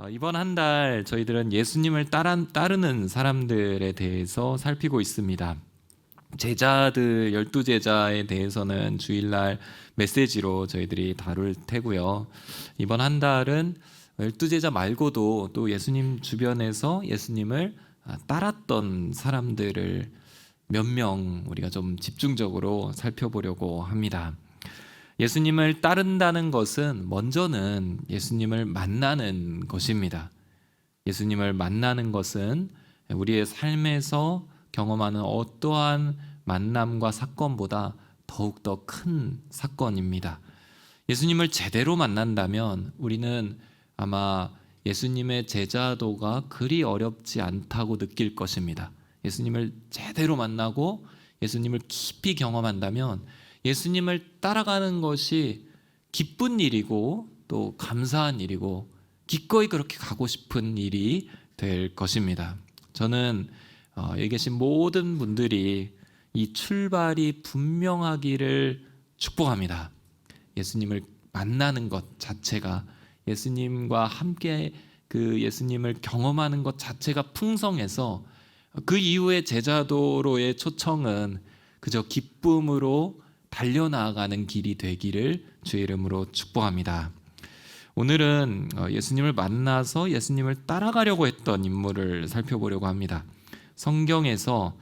이번 한 달 저희들은 예수님을 따르는 사람들에 대해서 살피고 있습니다. 제자들 12제자에 대해서는 주일날 메시지로 저희들이 다룰 테고요. 이번 한 달은 12제자 말고도 또 예수님 주변에서 예수님을 따랐던 사람들을 몇 명 우리가 좀 집중적으로 살펴보려고 합니다. 예수님을 따른다는 것은 먼저는 예수님을 만나는 것입니다. 예수님을 만나는 것은 우리의 삶에서 경험하는 어떠한 만남과 사건보다 더욱더 큰 사건입니다. 예수님을 제대로 만난다면 우리는 아마 예수님의 제자도가 그리 어렵지 않다고 느낄 것입니다. 예수님을 제대로 만나고 예수님을 깊이 경험한다면 예수님을 따라가는 것이 기쁜 일이고 또 감사한 일이고 기꺼이 그렇게 가고 싶은 일이 될 것입니다. 저는 여기 계신 모든 분들이 이 출발이 분명하기를 축복합니다. 예수님을 만나는 것 자체가, 예수님과 함께 그 예수님을 경험하는 것 자체가 풍성해서 그 이후에 제자도로의 초청은 그저 기쁨으로 달려나가는 길이 되기를 주의 이름으로 축복합니다. 오늘은 예수님을 만나서 예수님을 따라가려고 했던 인물을 살펴보려고 합니다. 성경에서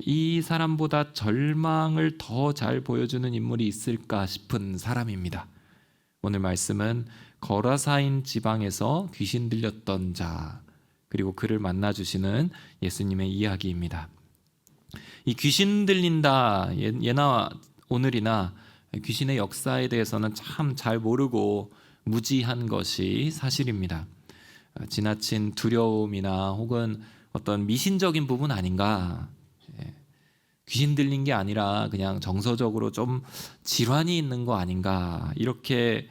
이 사람보다 절망을 더 잘 보여주는 인물이 있을까 싶은 사람입니다. 오늘 말씀은 거라사인 지방에서 귀신 들렸던 자, 그리고 그를 만나주시는 예수님의 이야기입니다. 이 귀신 들린다, 예나 오늘이나 귀신의 역사에 대해서는 참 잘 모르고 무지한 것이 사실입니다. 지나친 두려움이나 혹은 어떤 미신적인 부분 아닌가, 귀신 들린 게 아니라 그냥 정서적으로 좀 질환이 있는 거 아닌가, 이렇게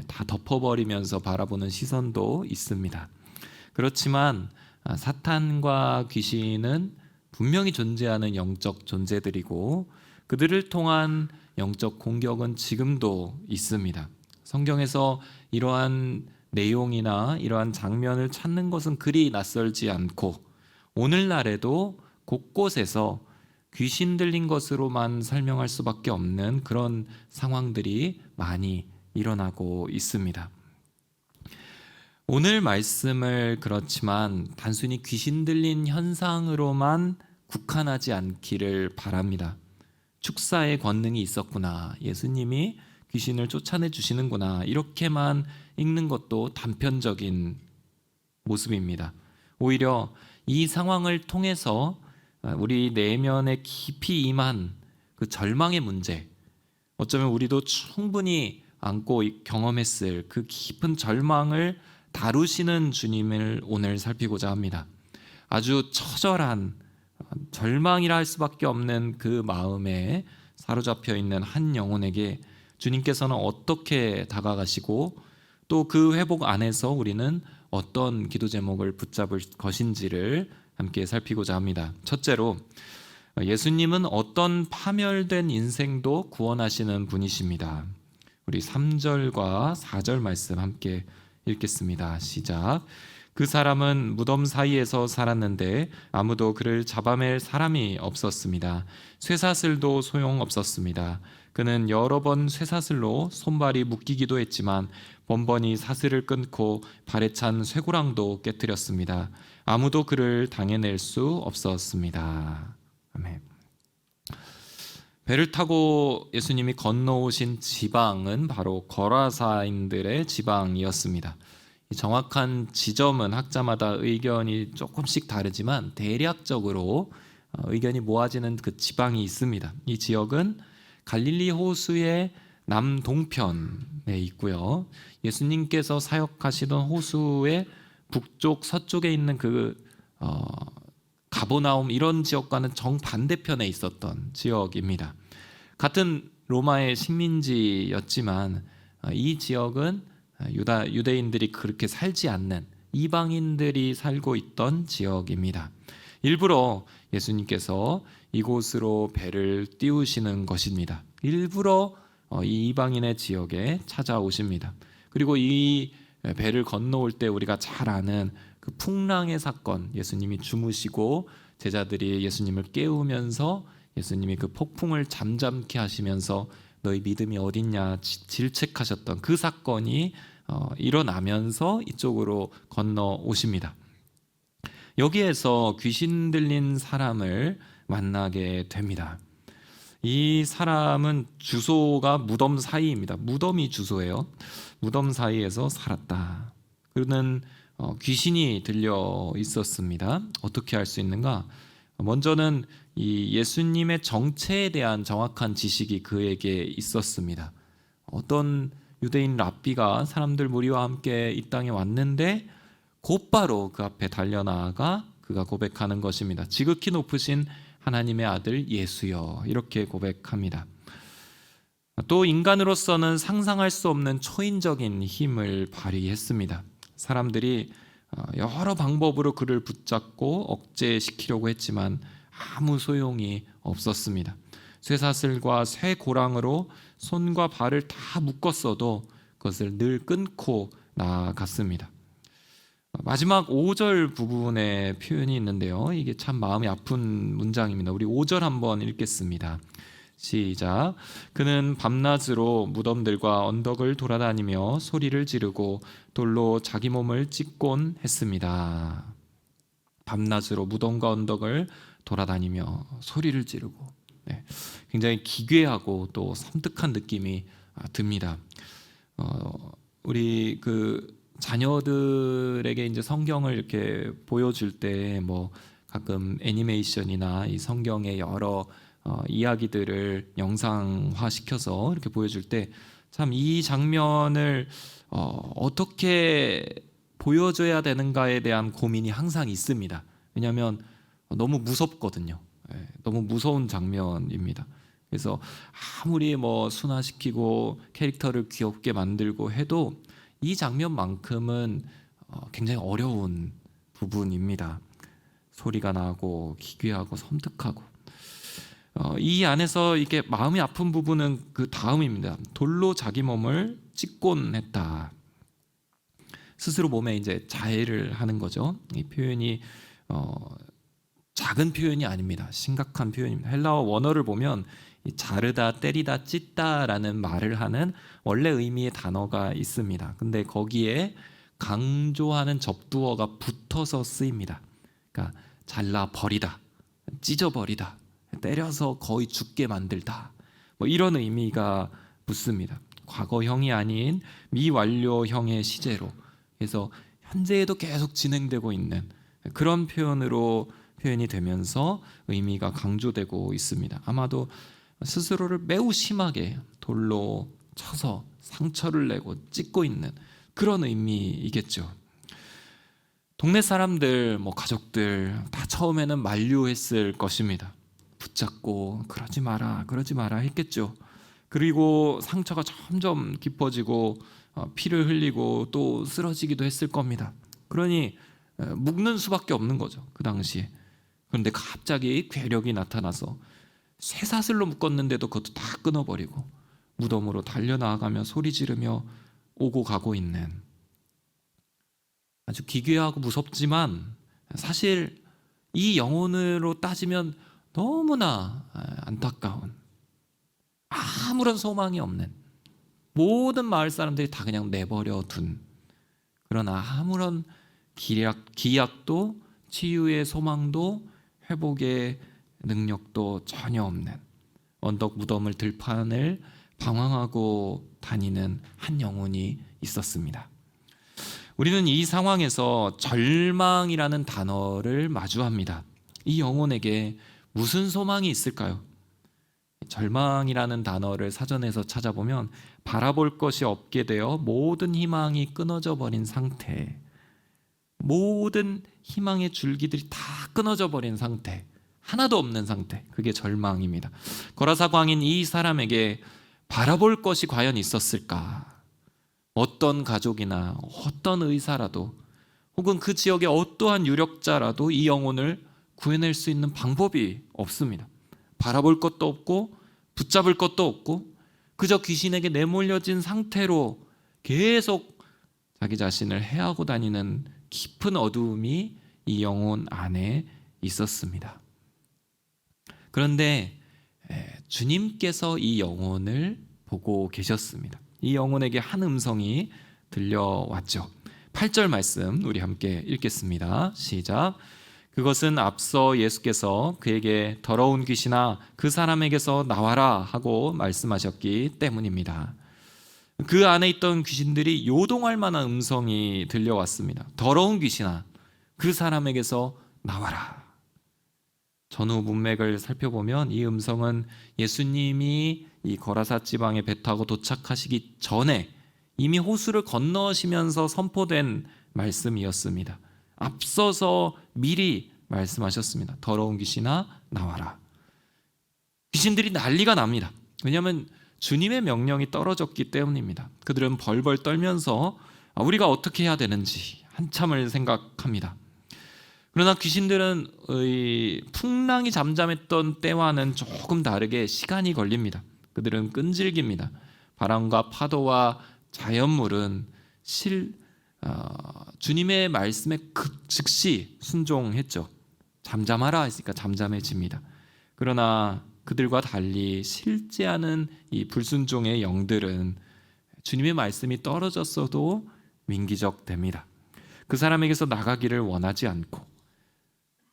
다 덮어버리면서 바라보는 시선도 있습니다. 그렇지만 사탄과 귀신은 분명히 존재하는 영적 존재들이고 그들을 통한 영적 공격은 지금도 있습니다. 성경에서 이러한 내용이나 이러한 장면을 찾는 것은 그리 낯설지 않고 오늘날에도 곳곳에서 귀신 들린 것으로만 설명할 수밖에 없는 그런 상황들이 많이 일어나고 있습니다. 오늘 말씀을 그렇지만 단순히 귀신 들린 현상으로만 국한하지 않기를 바랍니다. 축사의 권능이 있었구나, 예수님이 귀신을 쫓아내 주시는구나, 이렇게만 읽는 것도 단편적인 모습입니다. 오히려 이 상황을 통해서 우리 내면에 깊이 임한 그 절망의 문제, 어쩌면 우리도 충분히 안고 경험했을 그 깊은 절망을 다루시는 주님을 오늘 살피고자 합니다. 아주 처절한 절망이라 할 수밖에 없는 그 마음에 사로잡혀 있는 한 영혼에게 주님께서는 어떻게 다가가시고 또 그 회복 안에서 우리는 어떤 기도 제목을 붙잡을 것인지를 함께 살피고자 합니다. 첫째로, 예수님은 어떤 파멸된 인생도 구원하시는 분이십니다. 우리 3절과 4절 말씀 함께 읽겠습니다. 시작. 그 사람은 무덤 사이에서 살았는데 아무도 그를 잡아맬 사람이 없었습니다. 쇠사슬도 소용없었습니다. 그는 여러 번 쇠사슬로 손발이 묶이기도 했지만 번번이 사슬을 끊고 발에 찬 쇠고랑도 깨뜨렸습니다. 아무도 그를 당해낼 수 없었습니다. 아멘. 배를 타고 예수님이 건너오신 지방은 바로 거라사인들의 지방이었습니다. 정확한 지점은 학자마다 의견이 조금씩 다르지만 대략적으로 의견이 모아지는 그 지방이 있습니다. 이 지역은 갈릴리 호수의 남동편에 있고요. 예수님께서 사역하시던 호수의 북쪽 서쪽에 있는 그 가버나움 이런 지역과는 정반대편에 있었던 지역입니다. 같은 로마의 식민지였지만 이 지역은 유대인들이 그렇게 살지 않는 이방인들이 살고 있던 지역입니다. 일부러 예수님께서 이곳으로 배를 띄우시는 것입니다. 일부러 이 이방인의 지역에 찾아오십니다. 그리고 이 배를 건너올 때 우리가 잘 아는 그 풍랑의 사건, 예수님이 주무시고 제자들이 예수님을 깨우면서 예수님이 그 폭풍을 잠잠케 하시면서 너희 믿음이 어딨냐 질책하셨던 그 사건이 일어나면서 이쪽으로 건너오십니다. 여기에서 귀신 들린 사람을 만나게 됩니다. 이 사람은 주소가 무덤 사이입니다. 무덤이 주소예요. 무덤 사이에서 살았다. 그는 귀신이 들려 있었습니다. 어떻게 알 수 있는가? 먼저는 이 예수님의 정체에 대한 정확한 지식이 그에게 있었습니다. 어떤 유대인 랍비가 사람들 무리와 함께 이 땅에 왔는데 곧바로 그 앞에 달려나가 그가 고백하는 것입니다. 지극히 높으신 하나님의 아들 예수여, 이렇게 고백합니다. 또 인간으로서는 상상할 수 없는 초인적인 힘을 발휘했습니다. 사람들이 여러 방법으로 그를 붙잡고 억제시키려고 했지만 아무 소용이 없었습니다. 쇠사슬과 쇠고랑으로 손과 발을 다 묶었어도 그것을 늘 끊고 나아갔습니다. 마지막 5절 부분의 표현이 있는데요. 이게 참 마음이 아픈 문장입니다. 우리 5절 한번 읽겠습니다. 시작. 그는 밤낮으로 무덤들과 언덕을 돌아다니며 소리를 지르고 돌로 자기 몸을 찢곤 했습니다. 밤낮으로 무덤과 언덕을 돌아다니며 소리를 지르고, 굉장히 기괴하고 또 섬뜩한 느낌이 듭니다. 우리 자녀들에게 이제 성경을 이렇게 보여줄 때 뭐 가끔 애니메이션이나 이 성경의 여러 이야기들을 영상화 시켜서 이렇게 보여줄 때 참 이 장면을 어떻게 보여줘야 되는가에 대한 고민이 항상 있습니다. 왜냐하면 너무 무섭거든요. 너무 무서운 장면입니다. 그래서 아무리 뭐 순화시키고 캐릭터를 귀엽게 만들고 해도 이 장면만큼은 굉장히 어려운 부분입니다. 소리가 나고 기괴하고 섬뜩하고, 이 안에서 이게 마음이 아픈 부분은 그 다음입니다. 돌로 자기 몸을 찢곤 했다. 스스로 몸에 이제 자해를 하는 거죠. 이 표현이 작은 표현이 아닙니다. 심각한 표현입니다. 헬라어 원어를 보면 자르다, 때리다, 찢다라는 말을 하는 원래 의미의 단어가 있습니다. 근데 거기에 강조하는 접두어가 붙어서 쓰입니다. 그러니까 잘라 버리다, 찢어 버리다, 때려서 거의 죽게 만들다, 뭐 이런 의미가 붙습니다. 과거형이 아닌 미완료형의 시제로, 그래서 현재에도 계속 진행되고 있는 그런 표현이 되면서 의미가 강조되고 있습니다. 아마도 스스로를 매우 심하게 돌로 쳐서 상처를 내고 찢고 있는 그런 의미이겠죠. 동네 사람들, 뭐 가족들 다 처음에는 만류했을 것입니다. 붙잡고 그러지 마라 했겠죠. 그리고 상처가 점점 깊어지고 피를 흘리고 또 쓰러지기도 했을 겁니다. 그러니 묶는 수밖에 없는 거죠, 그 당시에. 그런데 갑자기 괴력이 나타나서 쇠사슬로 묶었는데도 그것도 다 끊어버리고 무덤으로 달려나가며 소리 지르며 오고 가고 있는, 아주 기괴하고 무섭지만 사실 이 영혼으로 따지면 너무나 안타까운, 아무런 소망이 없는, 모든 마을 사람들이 다 그냥 내버려 둔, 그러나 아무런 기약도 치유의 소망도 회복의 능력도 전혀 없는 언덕 무덤을 들판을 방황하고 다니는 한 영혼이 있었습니다. 우리는 이 상황에서 절망이라는 단어를 마주합니다. 이 영혼에게 무슨 소망이 있을까요? 절망이라는 단어를 사전에서 찾아보면 바라볼 것이 없게 되어 모든 희망이 끊어져 버린 상태, 모든 희망의 줄기들이 다 끊어져 버린 상태, 하나도 없는 상태, 그게 절망입니다. 거라사 광인 이 사람에게 바라볼 것이 과연 있었을까? 어떤 가족이나 어떤 의사라도 혹은 그 지역의 어떠한 유력자라도 이 영혼을 구해낼 수 있는 방법이 없습니다. 바라볼 것도 없고 붙잡을 것도 없고 그저 귀신에게 내몰려진 상태로 계속 자기 자신을 해하고 다니는 깊은 어두움이 이 영혼 안에 있었습니다. 그런데 주님께서 이 영혼을 보고 계셨습니다. 이 영혼에게 한 음성이 들려왔죠. 8절 말씀 우리 함께 읽겠습니다. 시작. 그것은 앞서 예수께서 그에게 더러운 귀신아 그 사람에게서 나와라 하고 말씀하셨기 때문입니다. 그 안에 있던 귀신들이 요동할 만한 음성이 들려왔습니다. 더러운 귀신아 그 사람에게서 나와라. 전후 문맥을 살펴보면 이 음성은 예수님이 이 거라사 지방에 배 타고 도착하시기 전에 이미 호수를 건너시면서 선포된 말씀이었습니다. 앞서서 미리 말씀하셨습니다. 더러운 귀신아 나와라. 귀신들이 난리가 납니다. 왜냐하면 주님의 명령이 떨어졌기 때문입니다. 그들은 벌벌 떨면서 우리가 어떻게 해야 되는지 한참을 생각합니다. 그러나 귀신들은 풍랑이 잠잠했던 때와는 조금 다르게 시간이 걸립니다. 그들은 끈질깁니다. 바람과 파도와 자연물은 주님의 말씀에 즉시 순종했죠. 잠잠하라 했으니까 잠잠해집니다. 그러나 그들과 달리 실제하는 이 불순종의 영들은 주님의 말씀이 떨어졌어도 민기적됩니다. 그 사람에게서 나가기를 원하지 않고,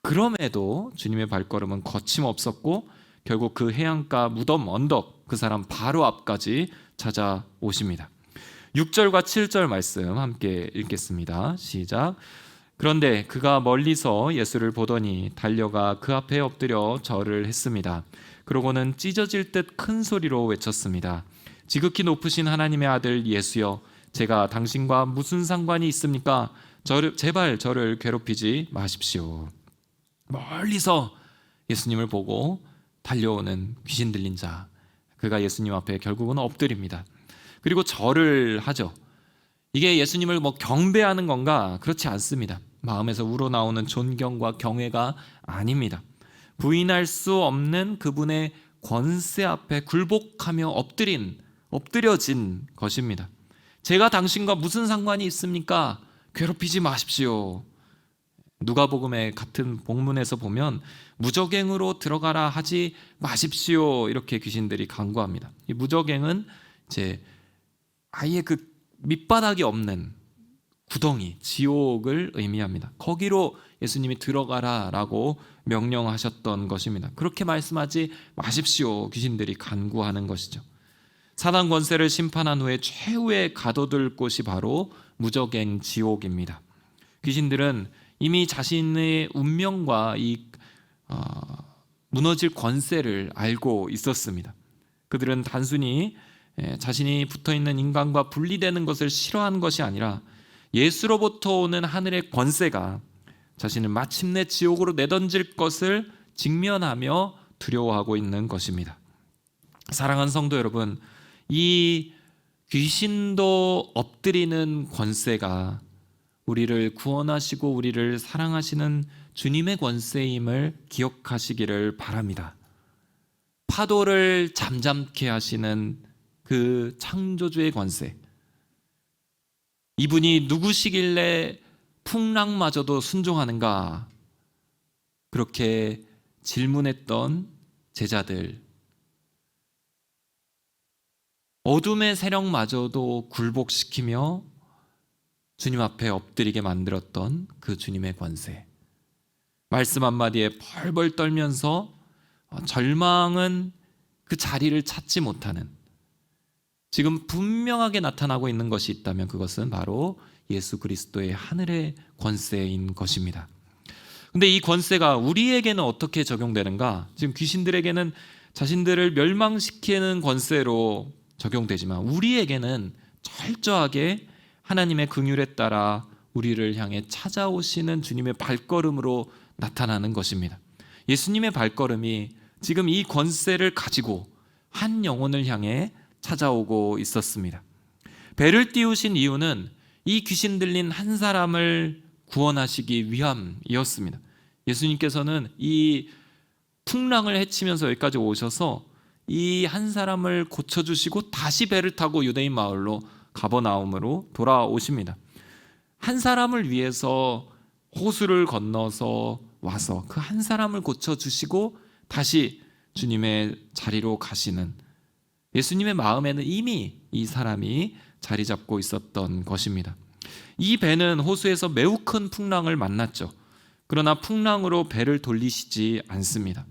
그럼에도 주님의 발걸음은 거침없었고 결국 그 해안가 무덤 언덕 그 사람 바로 앞까지 찾아오십니다. 6절과 7절 말씀 함께 읽겠습니다. 시작. 그런데 그가 멀리서 예수를 보더니 달려가 그 앞에 엎드려 절을 했습니다. 그러고는 찢어질 듯 큰 소리로 외쳤습니다. 지극히 높으신 하나님의 아들 예수여, 제가 당신과 무슨 상관이 있습니까? 제발 저를 괴롭히지 마십시오. 멀리서 예수님을 보고 달려오는 귀신 들린 자, 그가 예수님 앞에 결국은 엎드립니다. 그리고 절을 하죠. 이게 예수님을 경배하는 건가? 그렇지 않습니다. 마음에서 우러나오는 존경과 경외가 아닙니다. 부인할 수 없는 그분의 권세 앞에 굴복하며 엎드려진 것입니다. 제가 당신과 무슨 상관이 있습니까? 괴롭히지 마십시오. 누가복음의 같은 본문에서 보면 무적행으로 들어가라 하지 마십시오, 이렇게 귀신들이 간구합니다. 이 무적행은 이제 아예 그 밑바닥이 없는 구덩이, 지옥을 의미합니다. 거기로 예수님이 들어가라라고 명령하셨던 것입니다. 그렇게 말씀하지 마십시오, 귀신들이 간구하는 것이죠. 사단 권세를 심판한 후에 최후의 가둬둘 곳이 바로 무적행 지옥입니다. 귀신들은 이미 자신의 운명과 무너질 권세를 알고 있었습니다. 그들은 단순히 자신이 붙어있는 인간과 분리되는 것을 싫어하는 것이 아니라 예수로부터 오는 하늘의 권세가 자신을 마침내 지옥으로 내던질 것을 직면하며 두려워하고 있는 것입니다. 사랑하는 성도 여러분, 이 귀신도 엎드리는 권세가 우리를 구원하시고 우리를 사랑하시는 주님의 권세임을 기억하시기를 바랍니다. 파도를 잠잠케 하시는 그 창조주의 권세, 이분이 누구시길래 풍랑마저도 순종하는가? 그렇게 질문했던 제자들, 어둠의 세력마저도 굴복시키며 주님 앞에 엎드리게 만들었던 그 주님의 권세, 말씀 한마디에 벌벌 떨면서 절망은 그 자리를 찾지 못하는, 지금 분명하게 나타나고 있는 것이 있다면 그것은 바로 예수 그리스도의 하늘의 권세인 것입니다. 근데 이 권세가 우리에게는 어떻게 적용되는가? 지금 귀신들에게는 자신들을 멸망시키는 권세로 적용되지만 우리에게는 철저하게 하나님의 긍휼에 따라 우리를 향해 찾아오시는 주님의 발걸음으로 나타나는 것입니다. 예수님의 발걸음이 지금 이 권세를 가지고 한 영혼을 향해 찾아오고 있었습니다. 배를 띄우신 이유는 이 귀신 들린 한 사람을 구원하시기 위함이었습니다. 예수님께서는 이 풍랑을 헤치면서 여기까지 오셔서 이 한 사람을 고쳐주시고 다시 배를 타고 유대인 마을로 가버나움으로 돌아오십니다. 한 사람을 위해서 호수를 건너서 와서 그 한 사람을 고쳐주시고 다시 주님의 자리로 가시는, 예수님의 마음에는 이미 이 사람이 자리 잡고 있었던 것입니다. 이 배는 호수에서 매우 큰 풍랑을 만났죠. 그러나 풍랑으로 배를 돌리시지 않습니다.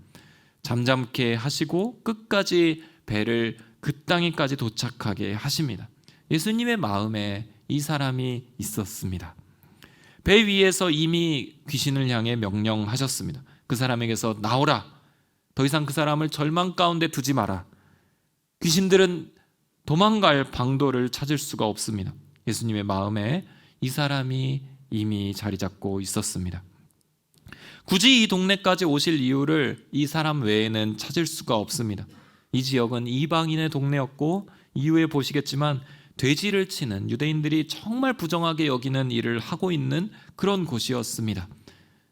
잠잠케 하시고 끝까지 배를 그 땅에까지 도착하게 하십니다. 예수님의 마음에 이 사람이 있었습니다. 배 위에서 이미 귀신을 향해 명령하셨습니다. 그 사람에게서 나오라. 더 이상 그 사람을 절망 가운데 두지 마라. 귀신들은 도망갈 방도를 찾을 수가 없습니다. 예수님의 마음에 이 사람이 이미 자리 잡고 있었습니다. 굳이 이 동네까지 오실 이유를 이 사람 외에는 찾을 수가 없습니다. 이 지역은 이방인의 동네였고 이후에 보시겠지만 돼지를 치는, 유대인들이 정말 부정하게 여기는 일을 하고 있는 그런 곳이었습니다.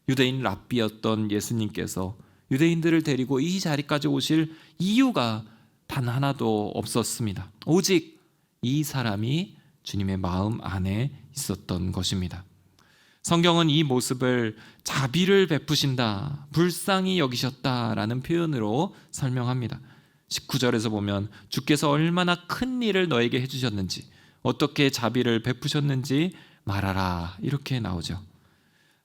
유대인 랍비였던 예수님께서 유대인들을 데리고 이 자리까지 오실 이유가 단 하나도 없었습니다. 오직 이 사람이 주님의 마음 안에 있었던 것입니다. 성경은 이 모습을 자비를 베푸신다, 불쌍히 여기셨다라는 표현으로 설명합니다. 19절에서 보면 주께서 얼마나 큰 일을 너에게 해주셨는지, 어떻게 자비를 베푸셨는지 말하라, 이렇게 나오죠.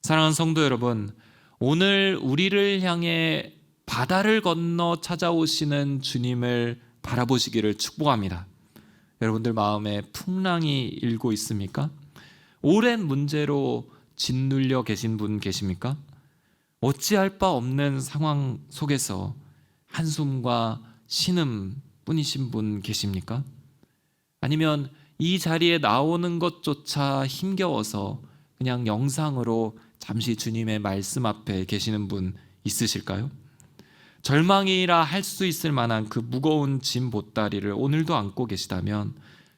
사랑하는 성도 여러분, 오늘 우리를 향해 바다를 건너 찾아오시는 주님을 바라보시기를 축복합니다. 여러분들 마음에 풍랑이 일고 있습니까? 오랜 문제로 짓눌려 계신 분 계십니까? 어찌할 바 없는 상황 속에서 한숨과 신음 뿐이신 분 계십니까? 아니면 이 자리에 나오는 것조차 힘겨워서 그냥 영상으로 잠시 주님의 말씀 앞에 계시는 분 있으실까요? 절망이라 할 수 있을 만한 그 무거운 짐 보따리를 오늘도 안고 계시다면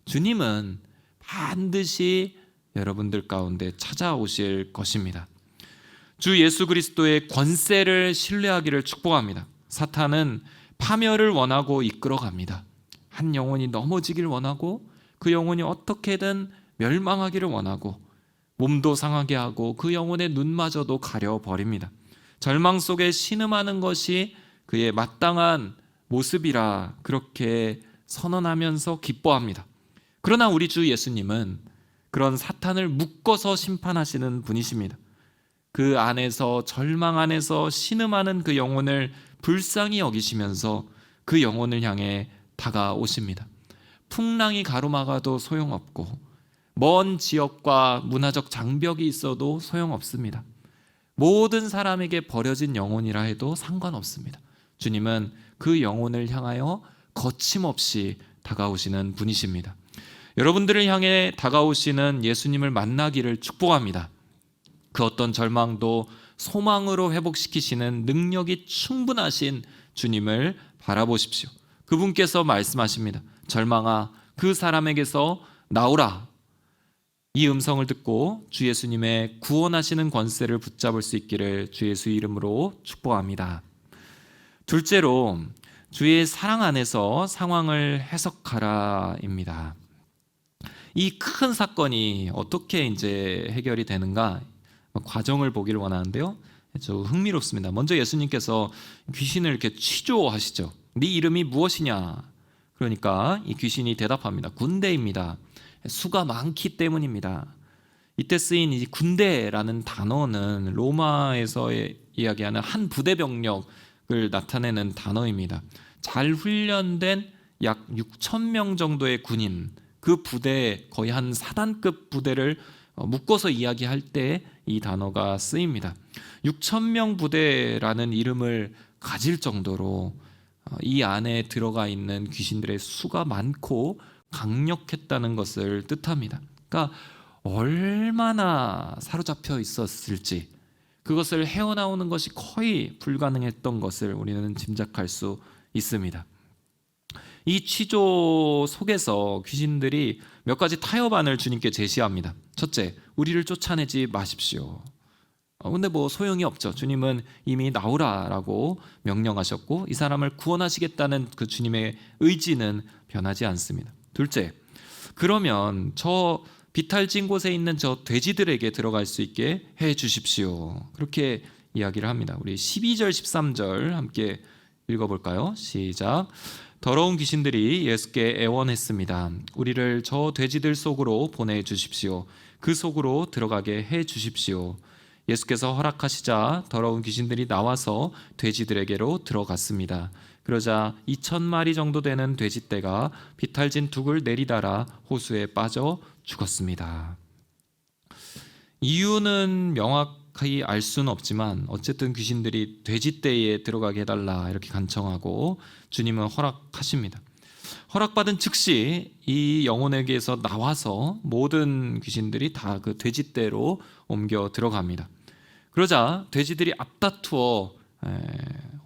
주님은 반드시 여러분들 가운데 찾아오실 것입니다. 주 예수 그리스도의 권세를 신뢰하기를 축복합니다. 사탄은 파멸을 원하고 이끌어갑니다. 한 영혼이 넘어지길 원하고 그 영혼이 어떻게든 멸망하기를 원하고 몸도 상하게 하고 그 영혼의 눈마저도 가려버립니다. 절망 속에 신음하는 것이 그의 마땅한 모습이라 그렇게 선언하면서 기뻐합니다. 그러나 우리 주 예수님은 그런 사탄을 묶어서 심판하시는 분이십니다. 그 안에서, 절망 안에서 신음하는 그 영혼을 불쌍히 여기시면서 그 영혼을 향해 다가오십니다. 풍랑이 가로막아도 소용없고 먼 지역과 문화적 장벽이 있어도 소용없습니다. 모든 사람에게 버려진 영혼이라 해도 상관없습니다. 주님은 그 영혼을 향하여 거침없이 다가오시는 분이십니다. 여러분들을 향해 다가오시는 예수님을 만나기를 축복합니다. 그 어떤 절망도 소망으로 회복시키시는 능력이 충분하신 주님을 바라보십시오. 그분께서 말씀하십니다. 절망아, 그 사람에게서 나오라. 이 음성을 듣고 주 예수님의 구원하시는 권세를 붙잡을 수 있기를 주 예수 이름으로 축복합니다. 둘째로, 주의 사랑 안에서 상황을 해석하라입니다. 이 큰 사건이 어떻게 이제 해결이 되는가 과정을 보기를 원하는데요. 저 흥미롭습니다. 먼저 예수님께서 귀신을 이렇게 취조하시죠. 네 이름이 무엇이냐? 그러니까 이 귀신이 대답합니다. 군대입니다. 수가 많기 때문입니다. 이때 쓰인 이 군대라는 단어는 로마에서 이야기하는 한 부대 병력을 나타내는 단어입니다. 잘 훈련된 약 6,000명 정도의 군인, 그 부대, 거의 한 사단급 부대를 묶어서 이야기할 때 이 단어가 쓰입니다. 6,000명 부대라는 이름을 가질 정도로 이 안에 들어가 있는 귀신들의 수가 많고 강력했다는 것을 뜻합니다. 그러니까 얼마나 사로잡혀 있었을지, 그것을 헤어나오는 것이 거의 불가능했던 것을 우리는 짐작할 수 있습니다. 이 취조 속에서 귀신들이 몇 가지 타협안을 주님께 제시합니다. 첫째, 우리를 쫓아내지 마십시오. 근데 뭐 소용이 없죠. 주님은 이미 나오라라고 명령하셨고 이 사람을 구원하시겠다는 그 주님의 의지는 변하지 않습니다. 둘째, 그러면 저 비탈진 곳에 있는 저 돼지들에게 들어갈 수 있게 해 주십시오. 그렇게 이야기를 합니다. 우리 12절 13절 함께 읽어볼까요? 시작. 더러운 귀신들이 예수께 애원했습니다. 우리를 저 돼지들 속으로 보내주십시오. 그 속으로 들어가게 해 주십시오. 예수께서 허락하시자 더러운 귀신들이 나와서 돼지들에게로 들어갔습니다. 그러자 2,000마리 정도 되는 돼지떼가 비탈진 둑을 내리달아 호수에 빠져 죽었습니다. 이유는 명확히 알 수는 없지만 어쨌든 귀신들이 돼지떼에 들어가게 해달라 이렇게 간청하고 주님은 허락하십니다. 허락받은 즉시 이 영혼에게서 나와서 모든 귀신들이 다 그 돼지떼로 옮겨 들어갑니다. 그러자 돼지들이 앞다투어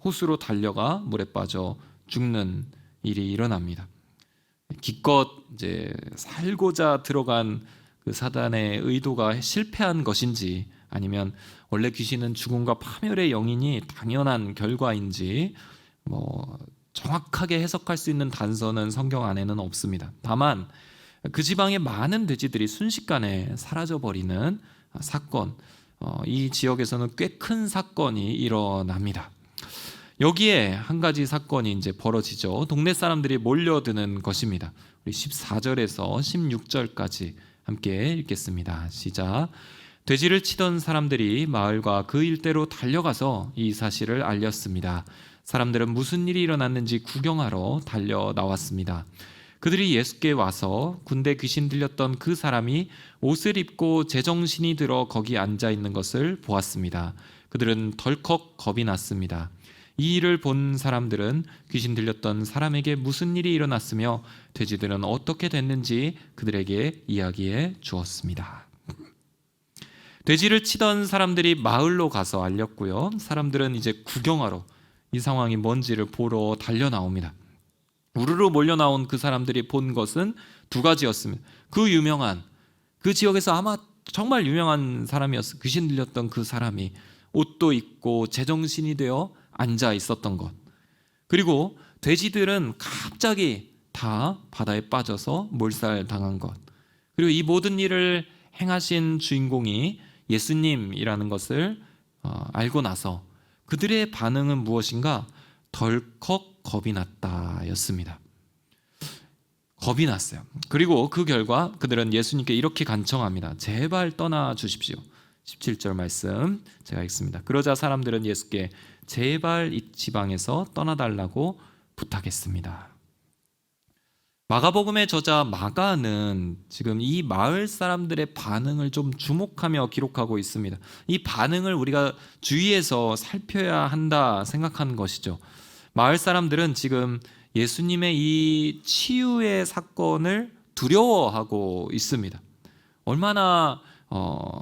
호수로 달려가 물에 빠져 죽는 일이 일어납니다. 기껏 이제 살고자 들어간 그 사단의 의도가 실패한 것인지 아니면 원래 귀신은 죽음과 파멸의 영이니 당연한 결과인지 정확하게 해석할 수 있는 단서는 성경 안에는 없습니다. 다만 그 지방의 많은 돼지들이 순식간에 사라져버리는 사건, 이 지역에서는 꽤 큰 사건이 일어납니다. 여기에 한 가지 사건이 이제 벌어지죠. 동네 사람들이 몰려드는 것입니다. 우리 14절에서 16절까지 함께 읽겠습니다. 시작. 돼지를 치던 사람들이 마을과 그 일대로 달려가서 이 사실을 알렸습니다. 사람들은 무슨 일이 일어났는지 구경하러 달려 나왔습니다. 그들이 예수께 와서 군대 귀신 들렸던 그 사람이 옷을 입고 제정신이 들어 거기 앉아 있는 것을 보았습니다. 그들은 덜컥 겁이 났습니다. 이 일을 본 사람들은 귀신 들렸던 사람에게 무슨 일이 일어났으며 돼지들은 어떻게 됐는지 그들에게 이야기해 주었습니다. 돼지를 치던 사람들이 마을로 가서 알렸고요. 사람들은 이제 구경하러 이 상황이 뭔지를 보러 달려 나옵니다. 우르르 몰려 나온 그 사람들이 본 것은 두 가지였습니다. 그 지역에서 아마 정말 유명한 사람이었어요. 귀신 들렸던 그 사람이 옷도 입고 제정신이 되어 앉아 있었던 것. 그리고 돼지들은 갑자기 다 바다에 빠져서 몰살당한 것. 그리고 이 모든 일을 행하신 주인공이 예수님이라는 것을 알고 나서 그들의 반응은 무엇인가? 덜컥 겁이 났다였습니다. 겁이 났어요. 그리고 그 결과 그들은 예수님께 이렇게 간청합니다. 제발 떠나 주십시오. 17절 말씀 제가 읽습니다. 그러자 사람들은 예수께 제발 이 지방에서 떠나달라고 부탁했습니다. 마가복음의 저자 마가는 지금 이 마을 사람들의 반응을 좀 주목하며 기록하고 있습니다. 이 반응을 우리가 주의해서 살펴야 한다 생각하는 것이죠. 마을 사람들은 지금 예수님의 이 치유의 사건을 두려워하고 있습니다. 얼마나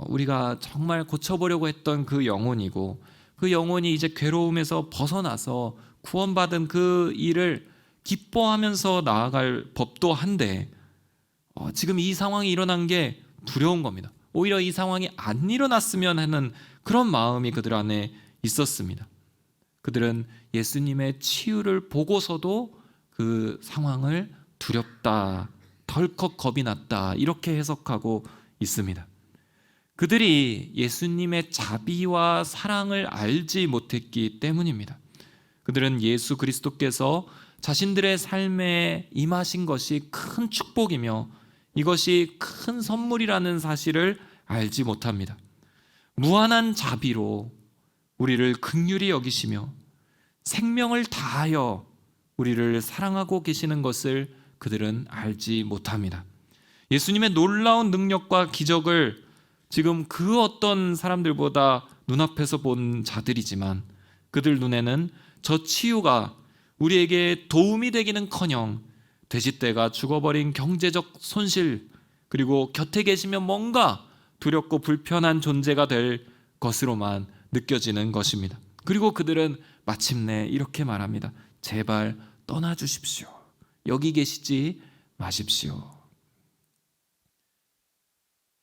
우리가 정말 고쳐보려고 했던 그 영혼이고 그 영혼이 이제 괴로움에서 벗어나서 구원받은 그 일을 기뻐하면서 나아갈 법도 한데 지금 이 상황이 일어난 게 두려운 겁니다. 오히려 이 상황이 안 일어났으면 하는 그런 마음이 그들 안에 있었습니다. 그들은 예수님의 치유를 보고서도 그 상황을 두렵다, 덜컥 겁이 났다 이렇게 해석하고 있습니다. 그들이 예수님의 자비와 사랑을 알지 못했기 때문입니다. 그들은 예수 그리스도께서 자신들의 삶에 임하신 것이 큰 축복이며 이것이 큰 선물이라는 사실을 알지 못합니다. 무한한 자비로 우리를 긍휼히 여기시며 생명을 다하여 우리를 사랑하고 계시는 것을 그들은 알지 못합니다. 예수님의 놀라운 능력과 기적을 지금 그 어떤 사람들보다 눈앞에서 본 자들이지만 그들 눈에는 저 치유가 우리에게 도움이 되기는커녕 돼지떼가 죽어버린 경제적 손실 그리고 곁에 계시면 뭔가 두렵고 불편한 존재가 될 것으로만 느껴지는 것입니다. 그리고 그들은 마침내 이렇게 말합니다. 제발 떠나주십시오. 여기 계시지 마십시오.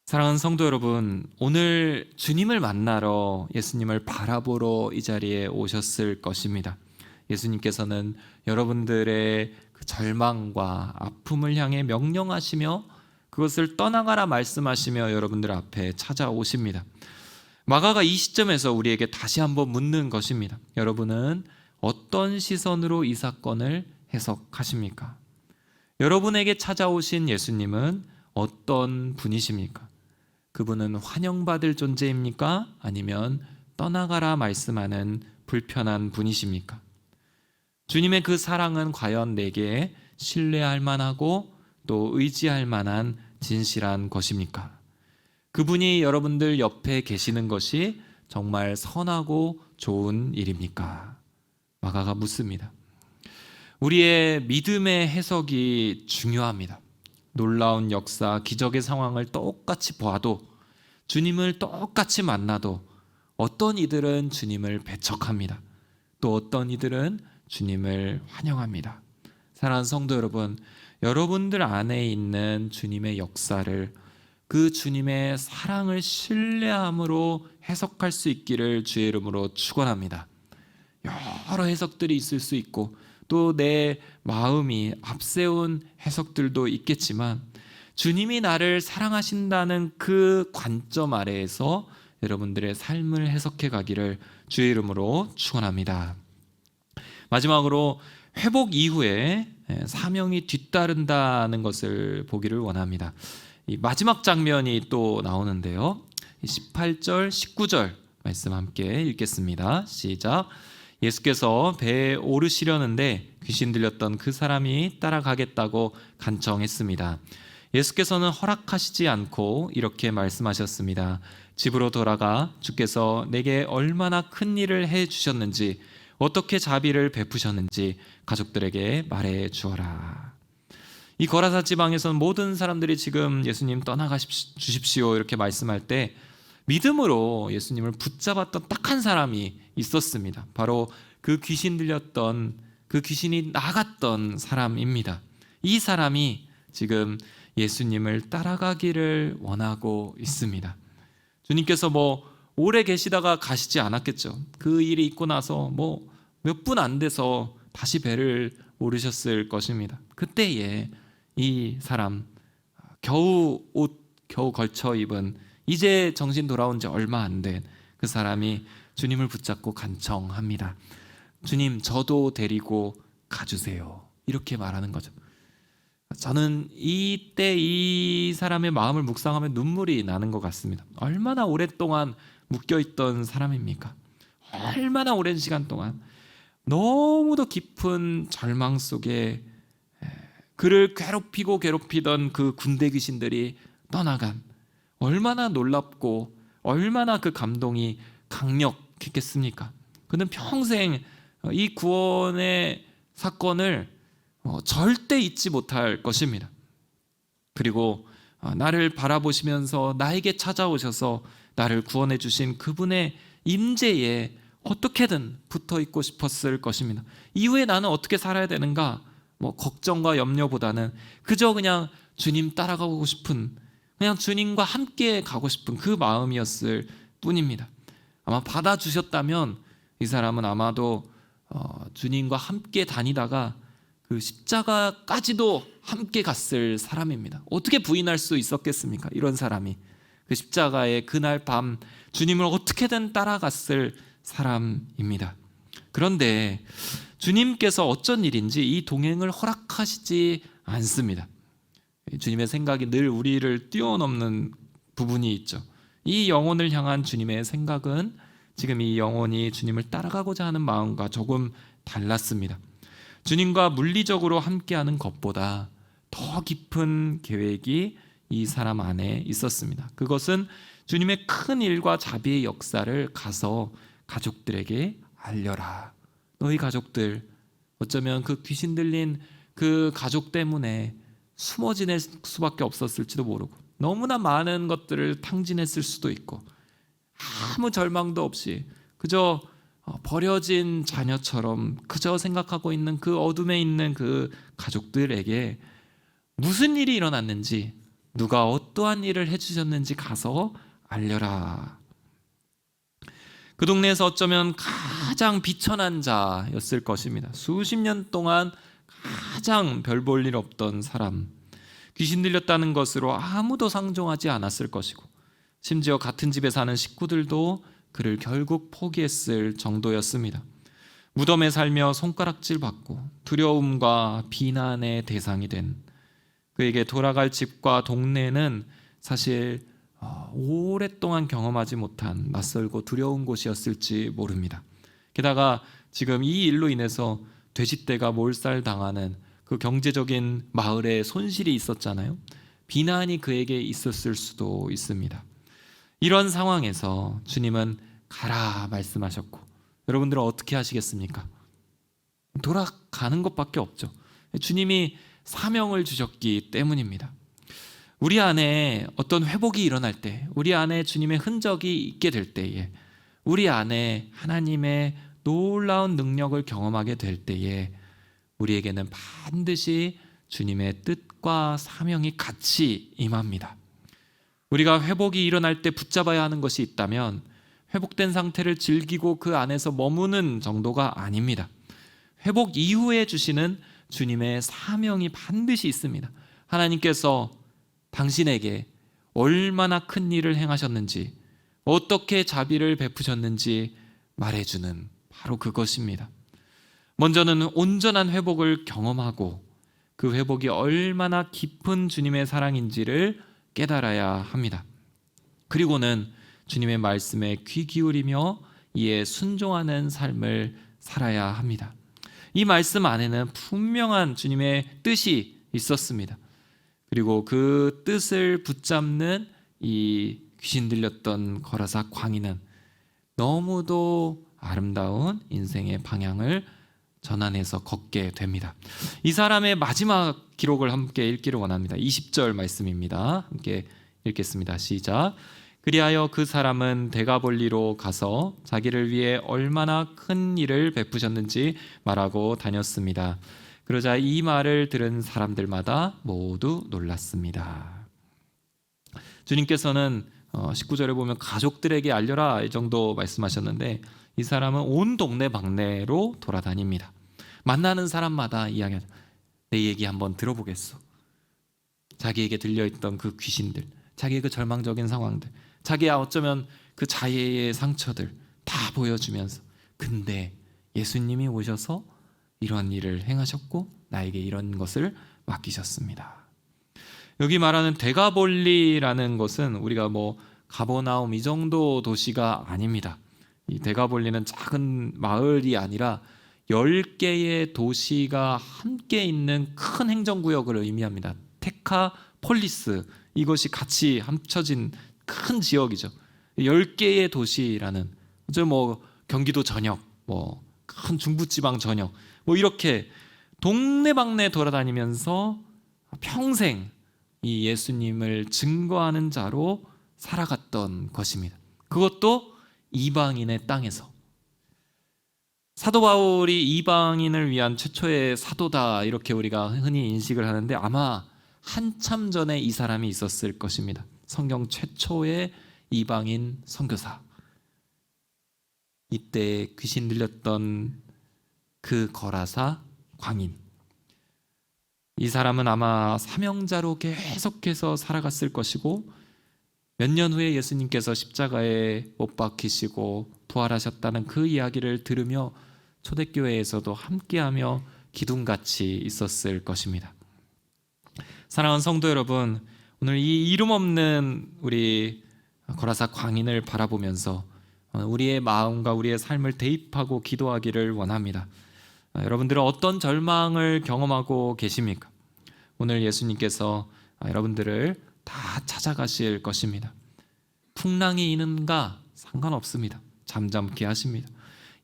사랑하는 성도 여러분, 오늘 주님을 만나러 예수님을 바라보러 이 자리에 오셨을 것입니다. 예수님께서는 여러분들의 그 절망과 아픔을 향해 명령하시며 그것을 떠나가라 말씀하시며 여러분들 앞에 찾아오십니다. 마가가 이 시점에서 우리에게 다시 한번 묻는 것입니다. 여러분은 어떤 시선으로 이 사건을 해석하십니까? 여러분에게 찾아오신 예수님은 어떤 분이십니까? 그분은 환영받을 존재입니까? 아니면 떠나가라 말씀하는 불편한 분이십니까? 주님의 그 사랑은 과연 내게 신뢰할 만하고 또 의지할 만한 진실한 것입니까? 그분이 여러분들 옆에 계시는 것이 정말 선하고 좋은 일입니까? 마가가 묻습니다. 우리의 믿음의 해석이 중요합니다. 놀라운 역사, 기적의 상황을 똑같이 보아도, 주님을 똑같이 만나도 어떤 이들은 주님을 배척합니다. 또 어떤 이들은 주님을 환영합니다. 사랑하는 성도 여러분, 여러분들 안에 있는 주님의 역사를, 그 주님의 사랑을 신뢰함으로 해석할 수 있기를 주의 이름으로 축원합니다. 여러 해석들이 있을 수 있고 또 내 마음이 앞세운 해석들도 있겠지만, 주님이 나를 사랑하신다는 그 관점 아래에서 여러분들의 삶을 해석해 가기를 주의 이름으로 축원합니다. 마지막으로 회복 이후에 사명이 뒤따른다는 것을 보기를 원합니다. 이 마지막 장면이 또 나오는데요. 18절, 19절 말씀 함께 읽겠습니다. 시작. 예수께서 배에 오르시려는데 귀신 들렸던 그 사람이 따라가겠다고 간청했습니다. 예수께서는 허락하시지 않고 이렇게 말씀하셨습니다. 집으로 돌아가 주께서 내게 얼마나 큰 일을 해 주셨는지, 어떻게 자비를 베푸셨는지 가족들에게 말해 주어라. 이 거라사 지방에서는 모든 사람들이 지금 예수님 떠나가십시오 이렇게 말씀할 때 믿음으로 예수님을 붙잡았던 딱 한 사람이 있었습니다. 바로 그 귀신 들렸던, 그 귀신이 나갔던 사람입니다. 이 사람이 지금 예수님을 따라가기를 원하고 있습니다. 주님께서 오래 계시다가 가시지 않았겠죠. 그 일이 있고 나서 몇 분 안 돼서 다시 배를 오르셨을 것입니다. 그때에 이 사람, 겨우 걸쳐 입은, 이제 정신 돌아온 지 얼마 안 된 그 사람이 주님을 붙잡고 간청합니다. 주님, 저도 데리고 가주세요. 이렇게 말하는 거죠. 저는 이때 이 사람의 마음을 묵상하면 눈물이 나는 것 같습니다. 얼마나 오랫동안 묶여있던 사람입니까? 얼마나 오랜 시간 동안 너무도 깊은 절망 속에 그를 괴롭히던 그 군대 귀신들이 떠나간, 얼마나 놀랍고 얼마나 그 감동이 강력했겠습니까? 그는 평생 이 구원의 사건을 절대 잊지 못할 것입니다. 그리고 나를 바라보시면서 나에게 찾아오셔서 나를 구원해 주신 그분의 임재에 어떻게든 붙어 있고 싶었을 것입니다. 이후에 나는 어떻게 살아야 되는가? 걱정과 염려보다는 그저 그냥 주님 따라가고 싶은, 그냥 주님과 함께 가고 싶은 그 마음이었을 뿐입니다. 아마 받아주셨다면 이 사람은 아마도 주님과 함께 다니다가 그 십자가까지도 함께 갔을 사람입니다. 어떻게 부인할 수 있었겠습니까? 이런 사람이 그 십자가의 그날 밤 주님을 어떻게든 따라갔을 사람입니다. 그런데 주님께서 어쩐 일인지 이 동행을 허락하시지 않습니다. 주님의 생각이 늘 우리를 뛰어넘는 부분이 있죠. 이 영혼을 향한 주님의 생각은 지금 이 영혼이 주님을 따라가고자 하는 마음과 조금 달랐습니다. 주님과 물리적으로 함께하는 것보다 더 깊은 계획이 이 사람 안에 있었습니다. 그것은 주님의 큰 일과 자비의 역사를 가서 가족들에게 알려라. 너희 가족들, 어쩌면 그 귀신 들린 그 가족 때문에 숨어 지낼 수밖에 없었을지도 모르고, 너무나 많은 것들을 탕진했을 수도 있고, 아무 절망도 없이 그저 버려진 자녀처럼 그저 생각하고 있는 그 어둠에 있는 그 가족들에게 무슨 일이 일어났는지, 누가 어떠한 일을 해주셨는지 가서 알려라. 그 동네에서 어쩌면 가장 비천한 자였을 것입니다. 수십 년 동안 가장 별 볼 일 없던 사람, 귀신 들렸다는 것으로 아무도 상종하지 않았을 것이고, 심지어 같은 집에 사는 식구들도 그를 결국 포기했을 정도였습니다. 무덤에 살며 손가락질 받고 두려움과 비난의 대상이 된 그에게 돌아갈 집과 동네는 사실 오랫동안 경험하지 못한 낯설고 두려운 곳이었을지 모릅니다. 게다가 지금 이 일로 인해서 돼지떼가 몰살당하는 그 경제적인 마을에 손실이 있었잖아요. 비난이 그에게 있었을 수도 있습니다. 이런 상황에서 주님은 가라 말씀하셨고, 여러분들은 어떻게 하시겠습니까? 돌아가는 것밖에 없죠. 주님이 사명을 주셨기 때문입니다. 우리 안에 어떤 회복이 일어날 때, 우리 안에 주님의 흔적이 있게 될 때에, 우리 안에 하나님의 놀라운 능력을 경험하게 될 때에 우리에게는 반드시 주님의 뜻과 사명이 같이 임합니다. 우리가 회복이 일어날 때 붙잡아야 하는 것이 있다면 회복된 상태를 즐기고 그 안에서 머무는 정도가 아닙니다. 회복 이후에 주시는 주님의 사명이 반드시 있습니다. 하나님께서 당신에게 얼마나 큰 일을 행하셨는지, 어떻게 자비를 베푸셨는지 말해주는 바로 그것입니다. 먼저는 온전한 회복을 경험하고 그 회복이 얼마나 깊은 주님의 사랑인지를 깨달아야 합니다. 그리고는 주님의 말씀에 귀 기울이며 이에 순종하는 삶을 살아야 합니다. 이 말씀 안에는 분명한 주님의 뜻이 있었습니다. 그리고 그 뜻을 붙잡는 이 귀신 들렸던 거라사 광인은 너무도 아름다운 인생의 방향을 전환해서 걷게 됩니다. 이 사람의 마지막 기록을 함께 읽기를 원합니다. 20절 말씀입니다. 함께 읽겠습니다. 시작. 그리하여 그 사람은 데가볼리로 가서 자기를 위해 얼마나 큰 일을 베푸셨는지 말하고 다녔습니다. 그러자 이 말을 들은 사람들마다 모두 놀랐습니다. 주님께서는 19절에 보면 가족들에게 알려라 이 정도 말씀하셨는데, 이 사람은 온 동네 방네로 돌아다닙니다. 만나는 사람마다 이야기하죠. 내 얘기 한번 들어보겠소. 자기에게 들려있던 그 귀신들, 자기의 그 절망적인 상황들, 자기야 어쩌면 그 자해의 상처들 다 보여주면서, 근데 예수님이 오셔서 이런 일을 행하셨고 나에게 이런 것을 맡기셨습니다. 여기 말하는 데가볼리라는 것은 우리가 뭐 가버나움 이 정도 도시가 아닙니다. 이 데가볼리는 작은 마을이 아니라 10개의 도시가 함께 있는 큰 행정구역을 의미합니다. 테카폴리스, 이것이 같이 합쳐진 큰 지역이죠. 10개의 도시라는, 뭐 경기도 전역, 뭐 큰 중부지방 전역, 뭐 이렇게 동네방네 돌아다니면서 평생 이 예수님을 증거하는 자로 살아갔던 것입니다. 그것도 이방인의 땅에서. 사도 바울이 이방인을 위한 최초의 사도다 이렇게 우리가 흔히 인식을 하는데, 아마 한참 전에 이 사람이 있었을 것입니다. 성경 최초의 이방인 선교사. 이때 귀신 들렸던 그 거라사 광인, 이 사람은 아마 사명자로 계속해서 살아갔을 것이고, 몇 년 후에 예수님께서 십자가에 못 박히시고 부활하셨다는 그 이야기를 들으며 초대교회에서도 함께하며 기둥같이 있었을 것입니다. 사랑하는 성도 여러분, 오늘 이 이름 없는 우리 거라사 광인을 바라보면서 우리의 마음과 우리의 삶을 대입하고 기도하기를 원합니다. 여러분들은 어떤 절망을 경험하고 계십니까? 오늘 예수님께서 여러분들을 다 찾아가실 것입니다. 풍랑이 있는가 상관없습니다. 잠잠케 하십니다.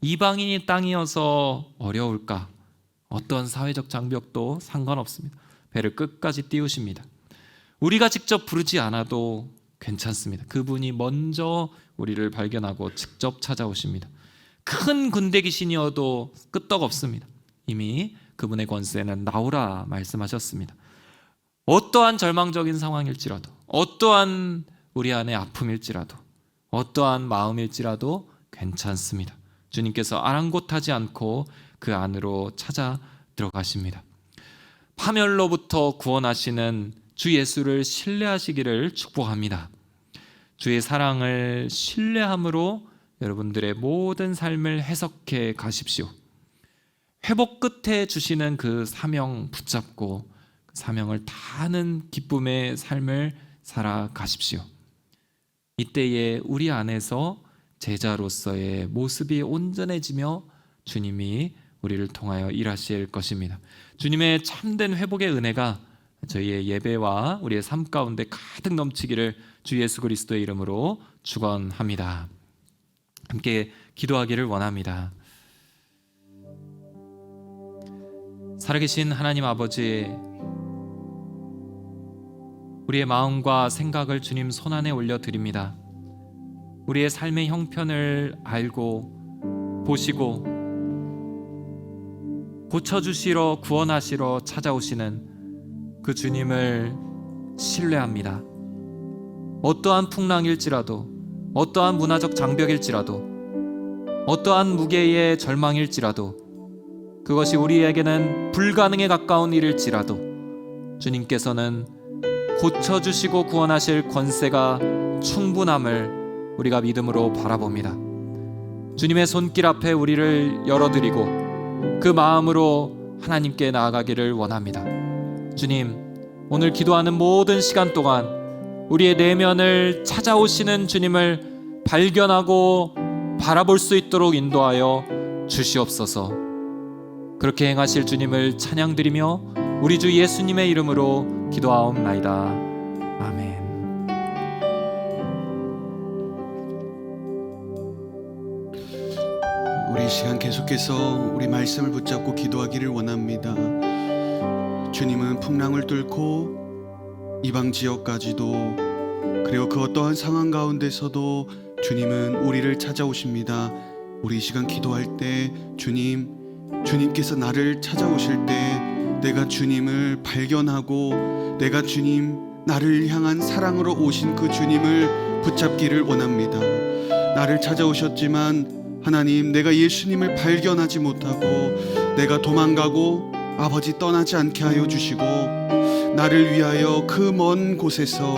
이방인이 땅이어서 어려울까? 어떤 사회적 장벽도 상관없습니다. 배를 끝까지 띄우십니다. 우리가 직접 부르지 않아도 괜찮습니다. 그분이 먼저 우리를 발견하고 직접 찾아오십니다. 큰 군대 귀신이어도 끄떡없습니다. 이미 그분의 권세는 나오라 말씀하셨습니다. 어떠한 절망적인 상황일지라도, 어떠한 우리 안의 아픔일지라도, 어떠한 마음일지라도 괜찮습니다. 주님께서 아랑곳하지 않고 그 안으로 찾아 들어가십니다. 파멸로부터 구원하시는 주 예수를 신뢰하시기를 축복합니다. 주의 사랑을 신뢰함으로 여러분들의 모든 삶을 해석해 가십시오. 회복 끝에 주시는 그 사명 붙잡고 그 사명을 다하는 기쁨의 삶을 살아가십시오. 이때에 우리 안에서 제자로서의 모습이 온전해지며 주님이 우리를 통하여 일하실 것입니다. 주님의 참된 회복의 은혜가 저희의 예배와 우리의 삶 가운데 가득 넘치기를 주 예수 그리스도의 이름으로 축원합니다. 함께 기도하기를 원합니다. 살아계신 하나님 아버지, 우리의 마음과 생각을 주님 손안에 올려드립니다. 우리의 삶의 형편을 알고 보시고 고쳐주시러 구원하시러 찾아오시는 그 주님을 신뢰합니다. 어떠한 풍랑일지라도, 어떠한 문화적 장벽일지라도, 어떠한 무게의 절망일지라도, 그것이 우리에게는 불가능에 가까운 일일지라도 주님께서는 고쳐주시고 구원하실 권세가 충분함을 우리가 믿음으로 바라봅니다. 주님의 손길 앞에 우리를 열어드리고 그 마음으로 하나님께 나아가기를 원합니다. 주님, 오늘 기도하는 모든 시간 동안 우리의 내면을 찾아오시는 주님을 발견하고 바라볼 수 있도록 인도하여 주시옵소서. 그렇게 행하실 주님을 찬양드리며 우리 주 예수님의 이름으로 기도하옵나이다. 아멘. 우리 시간 계속해서 우리 말씀을 붙잡고 기도하기를 원합니다. 주님은 풍랑을 뚫고 이방 지역까지도, 그리고 그 어떠한 상황 가운데서도 주님은 우리를 찾아오십니다. 우리 시간 기도할 때 주님께서 나를 찾아오실 때 내가 주님을 발견하고 내가 나를 향한 사랑으로 오신 그 주님을 붙잡기를 원합니다. 나를 찾아오셨지만 하나님, 내가 예수님을 발견하지 못하고 내가 도망가고 아버지 떠나지 않게 하여 주시고, 나를 위하여 그 먼 곳에서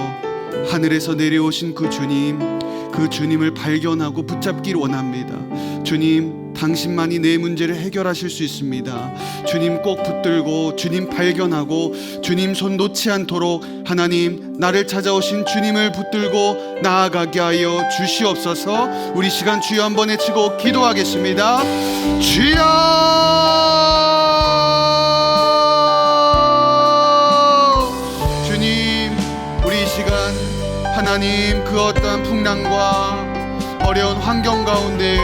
하늘에서 내려오신 그 주님을 발견하고 붙잡기를 원합니다. 주님, 당신만이 내 문제를 해결하실 수 있습니다. 주님 꼭 붙들고 주님 발견하고 주님 손 놓지 않도록 하나님, 나를 찾아오신 주님을 붙들고 나아가게 하여 주시옵소서. 우리 시간 주여 한번 외치고 기도하겠습니다. 주여! 주님, 우리 시간 하나님, 그 어떠한 풍랑과 어려운 환경 가운데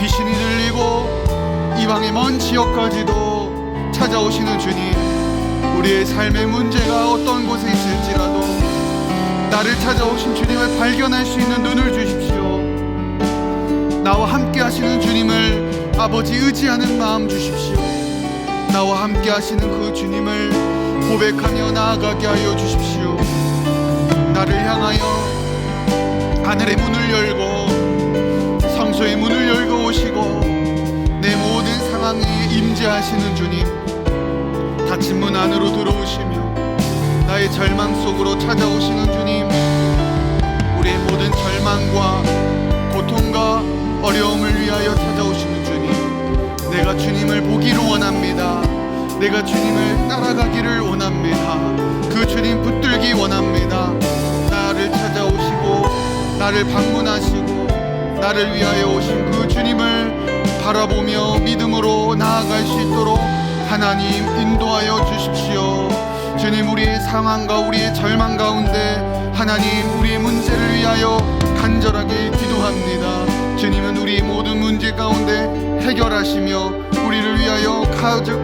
귀신이 들리고 이방의 먼 지역까지도 찾아오시는 주님, 우리의 삶의 문제가 어떤 곳에 있을지라도 나를 찾아오신 주님을 발견할 수 있는 눈을 주십시오. 나와 함께 하시는 주님을 아버지 의지하는 마음 주십시오. 나와 함께 하시는 그 주님을 고백하며 나아가게 하여 주십시오. 나를 향하여 하늘의 문을 열고 성소의 문을 열고 오시고 내 모든 상황에 임재하시는 주님, 닫힌 문 안으로 들어오시며 나의 절망 속으로 찾아오시는 주님, 우리의 모든 절망과 고통과 어려움을 위하여 찾아오시는 주님, 내가 주님을 보기를 원합니다. 내가 주님을 따라가기를 원합니다. 그 주님 붙들기 원합니다. 나를 찾아오시고 나를 방문하시고 나를 위하여 오신 그 주님을 바라보며 믿음으로 나아갈 수 있도록 하나님 인도하여 주십시오. 주님, 우리의 상황과 우리의 절망 가운데 하나님, 우리의 문제를 위하여 간절하게 기도합니다. 주님은 우리의 모든 문제 가운데 해결하시며 우리를 위하여 가득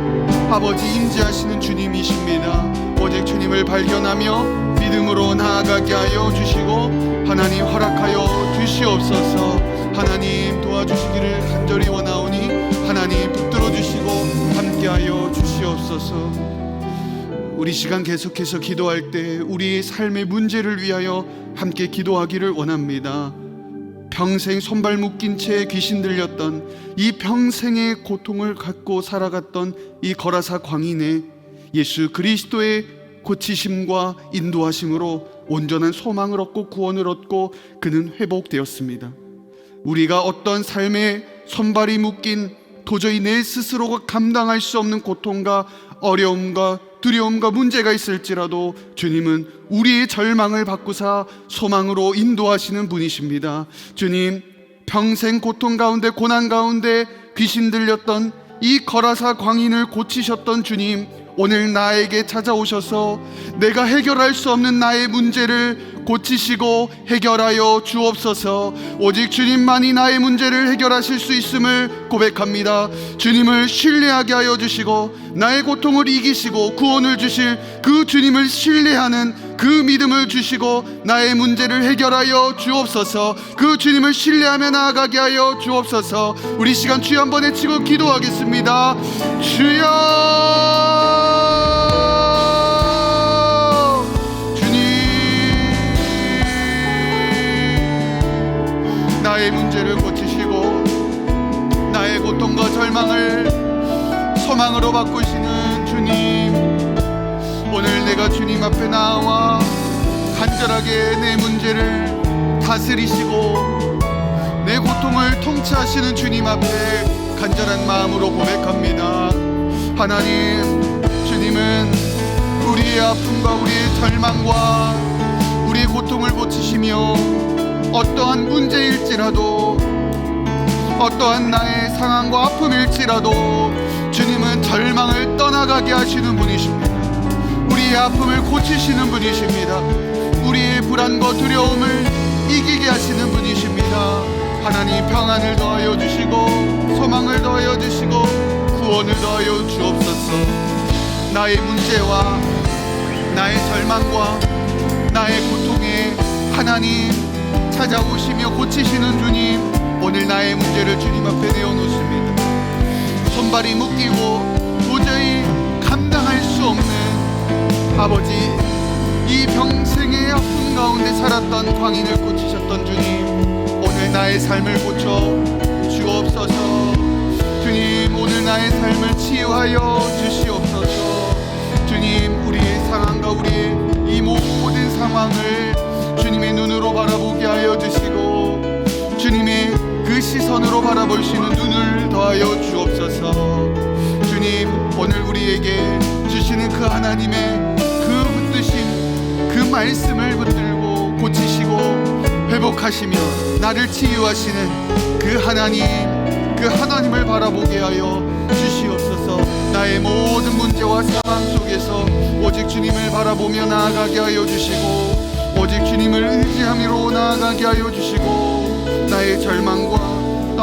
아버지 임재하시는 주님이십니다. 오직 주님을 발견하며 믿음으로 나아가게 하여 주시고 하나님 허락하여 주시옵소서. 하나님 도와주시기를 간절히 원하오니 하나님 붙들어 주시고 함께하여 주시옵소서. 우리 시간 계속해서 기도할 때 우리의 삶의 문제를 위하여 함께 기도하기를 원합니다. 평생 손발 묶인 채 귀신 들렸던 이 평생의 고통을 갖고 살아갔던 이 거라사 광인의 예수 그리스도의 고치심과 인도하심으로 온전한 소망을 얻고 구원을 얻고 그는 회복되었습니다. 우리가 어떤 삶에 손발이 묶인 도저히 내 스스로가 감당할 수 없는 고통과 어려움과 두려움과 문제가 있을지라도 주님은 우리의 절망을 바꾸사 소망으로 인도하시는 분이십니다. 주님, 평생 고통 가운데 고난 가운데 귀신 들렸던 이 거라사 광인을 고치셨던 주님, 오늘 나에게 찾아오셔서 내가 해결할 수 없는 나의 문제를 고치시고 해결하여 주옵소서. 오직 주님만이 나의 문제를 해결하실 수 있음을 고백합니다. 주님을 신뢰하게 하여 주시고 나의 고통을 이기시고 구원을 주실 그 주님을 신뢰하는 그 믿음을 주시고 나의 문제를 해결하여 주옵소서. 그 주님을 신뢰하며 나아가게 하여 주옵소서. 우리 시간 주여 한번 외치고 기도하겠습니다. 주여, 나의 문제를 고치시고 나의 고통과 절망을 소망으로 바꾸시는 주님, 오늘 내가 주님 앞에 나와 간절하게 내 문제를 다스리시고 내 고통을 통치하시는 주님 앞에 간절한 마음으로 고백합니다. 하나님, 주님은 우리의 아픔과 우리의 절망과 우리의 고통을 고치시며 어떠한 문제일지라도 어떠한 나의 상황과 아픔일지라도 주님은 절망을 떠나가게 하시는 분이십니다. 우리의 아픔을 고치시는 분이십니다. 우리의 불안과 두려움을 이기게 하시는 분이십니다. 하나님, 평안을 더하여 주시고 소망을 더하여 주시고 구원을 더하여 주옵소서. 나의 문제와 나의 절망과 나의 고통에 하나님 찾아오시며 고치시는 주님, 오늘 나의 문제를 주님 앞에 내어놓습니다. 손발이 묶이고 도저히 감당할 수 없는 아버지, 이 평생의 아픔 가운데 살았던 광인을 고치셨던 주님, 오늘 나의 삶을 고쳐 주옵소서. 주님, 오늘 나의 삶을 치유하여 주시옵소서. 주님, 우리의 상황과 우리의 이 모든 상황을 주님의 눈으로 바라보게 하여 주시고 주님의 그 시선으로 바라볼 수 있는 눈을 더하여 주옵소서. 주님, 오늘 우리에게 주시는 그 하나님의 그 붙드신 그 말씀을 붙들고 고치시고 회복하시며 나를 치유하시는 그 하나님을 바라보게 하여 주시옵소서. 나의 모든 문제와 상황 속에서 오직 주님을 바라보며 나아가게 하여 주시고 오직 주님을 의지함으로 나아가게 하여 주시고 나의 절망과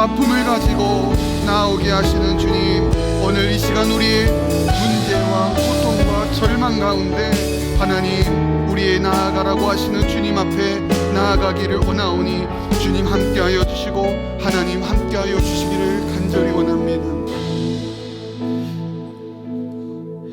아픔을 가지고 나오게 하시는 주님, 오늘 이 시간 우리의 문제와 고통과 절망 가운데 하나님, 우리의 나아가라고 하시는 주님 앞에 나아가기를 원하오니 주님 함께하여 주시고 하나님 함께하여 주시기를 간절히 원합니다.